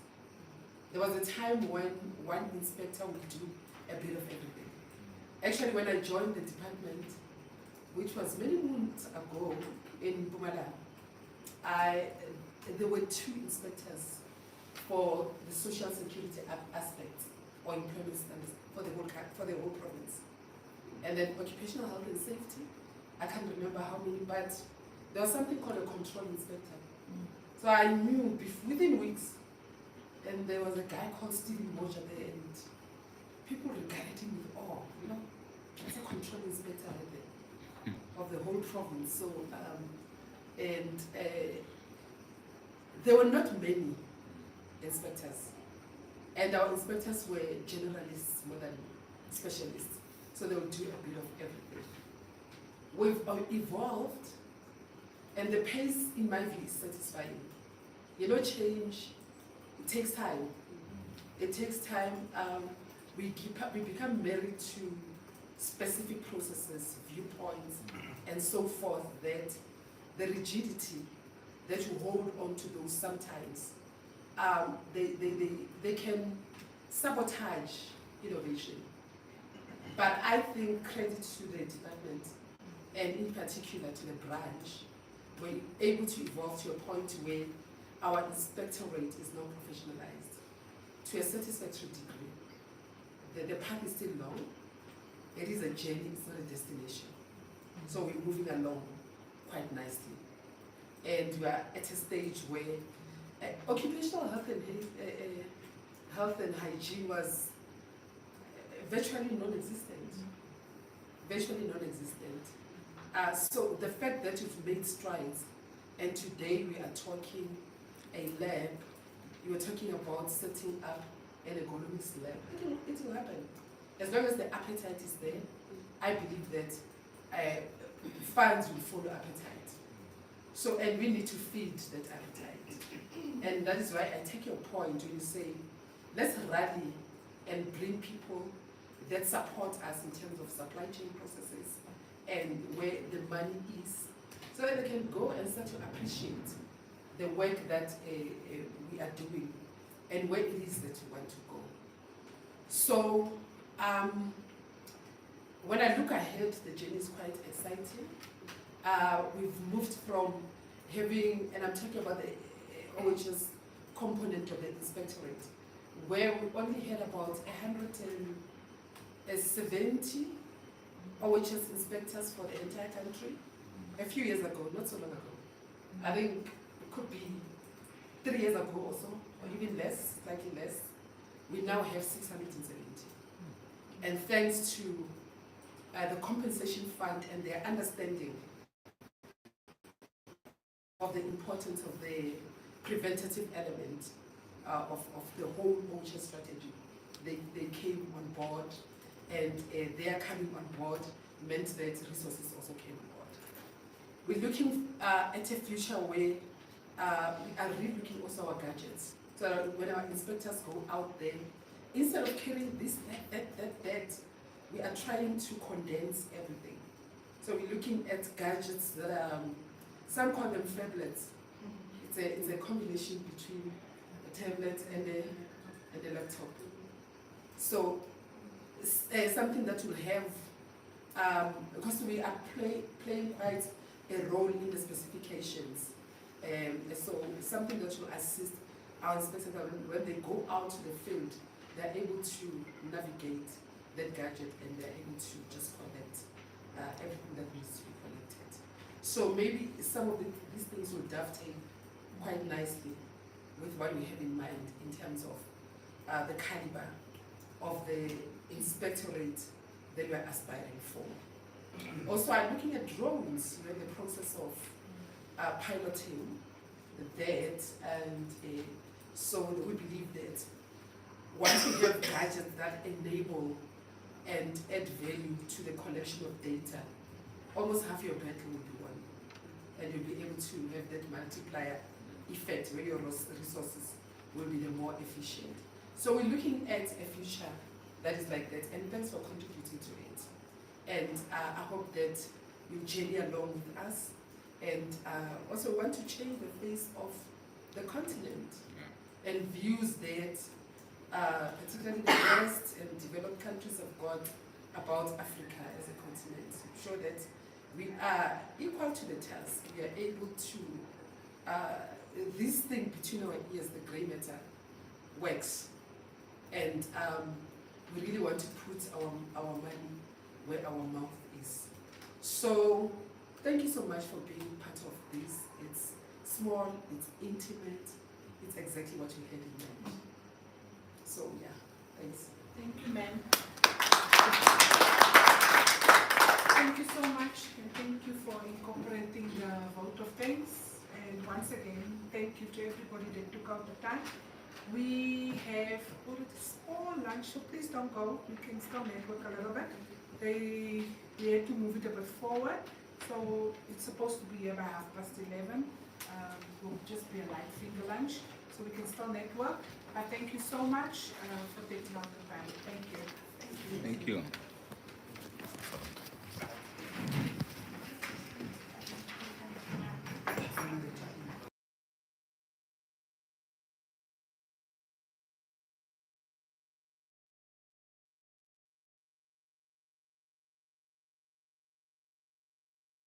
Speaker 6: There was a time when one inspector would do a bit of everything. Actually, when I joined the department, which was many months ago in Bumala, there were 2 inspectors for the social security aspect or employment standards for the whole province. And then occupational health and safety, I can't remember how many, but there was something called a control inspector. So I knew within weeks, and there was a guy called Stephen Moja there, and people regarded him with awe, That's a control inspector right there of the whole province. So, there were not many inspectors, and our inspectors were generalists more than specialists, so they would do a bit of everything. We've evolved, and the pace, in my view, is satisfying. Change, it takes time. It takes time. We become married to specific processes, viewpoints, and so forth, that the rigidity that you hold on to those sometimes, they can sabotage innovation. But I think credit to the department, and in particular to the branch, we're able to evolve to a point where our inspectorate is now professionalized to a satisfactory degree. The path is still long. It is a journey, it's not a destination. So we're moving along quite nicely. And we are at a stage where occupational health and hygiene was virtually non-existent. Virtually non-existent. So the fact that we've made strides, and today we are talking a lab, you were talking about setting up an ergonomics lab. It will happen. As long as the appetite is there, I believe that funds will follow appetite. So, and we need to feed that appetite. And that is why I take your point when you say, let's rally and bring people that support us in terms of supply chain processes and where the money is, so that they can go and start to appreciate the work that we are doing and where it is that we want to go. So when I look ahead, the journey is quite exciting. We've moved from having, and I'm talking about the OHS component of the inspectorate, where we only had about 170 OHS inspectors for the entire country a few years ago, not so long ago. I think it could be 3 years ago or so, or even less, slightly less. We now have 670. And thanks to the compensation fund and their understanding of the importance of the preventative element of the whole OHS strategy, they came on board, and their coming on board meant that resources also came on board. We're looking at a future where we are re-looking also our gadgets. So when our inspectors go out there, instead of carrying this, that, we are trying to condense everything. So we're looking at gadgets that are, some call them phablets. It's a combination between a tablet and a laptop. So something that will have, because we are playing quite a role in the specifications. So something that will assist our inspectors when they go out to the field, they're able to navigate that gadget and they're able to just collect everything that needs to be collected. So maybe some of these things will dovetail quite nicely with what we have in mind in terms of the caliber of the inspectorate that we're aspiring for. Also, I'm looking at drones. We're in the process of piloting that, and so we believe that once we have gadgets that enable and add value to the collection of data, almost half your battle will be won, and you'll be able to have that multiplier effect where your resources will be the more efficient. So we're looking at a future that is like that, and thanks for contributing to it. And I hope that you journey along with us, and also want to change the face of the continent and views that particularly the West and developed countries have got about Africa as a continent. Show that we are equal to the task. We are able to, this thing between our ears, the grey matter, works. And we really want to put our money where our mouth is. So thank you so much for being part of this. It's small, it's intimate, it's exactly what we had in mind. So yeah, thanks.
Speaker 4: Thank you, ma'am. Thank you so much, and thank you for incorporating the vote of thanks. And once again, thank you to everybody that took out the time. We have already small lunch, so please don't go. You can still network a little bit. We had to move it a bit forward, so it's supposed to be about 11:30. Will just be a light finger lunch, so we can still network. Thank you so much for taking out the time. Thank you.
Speaker 1: Thank you.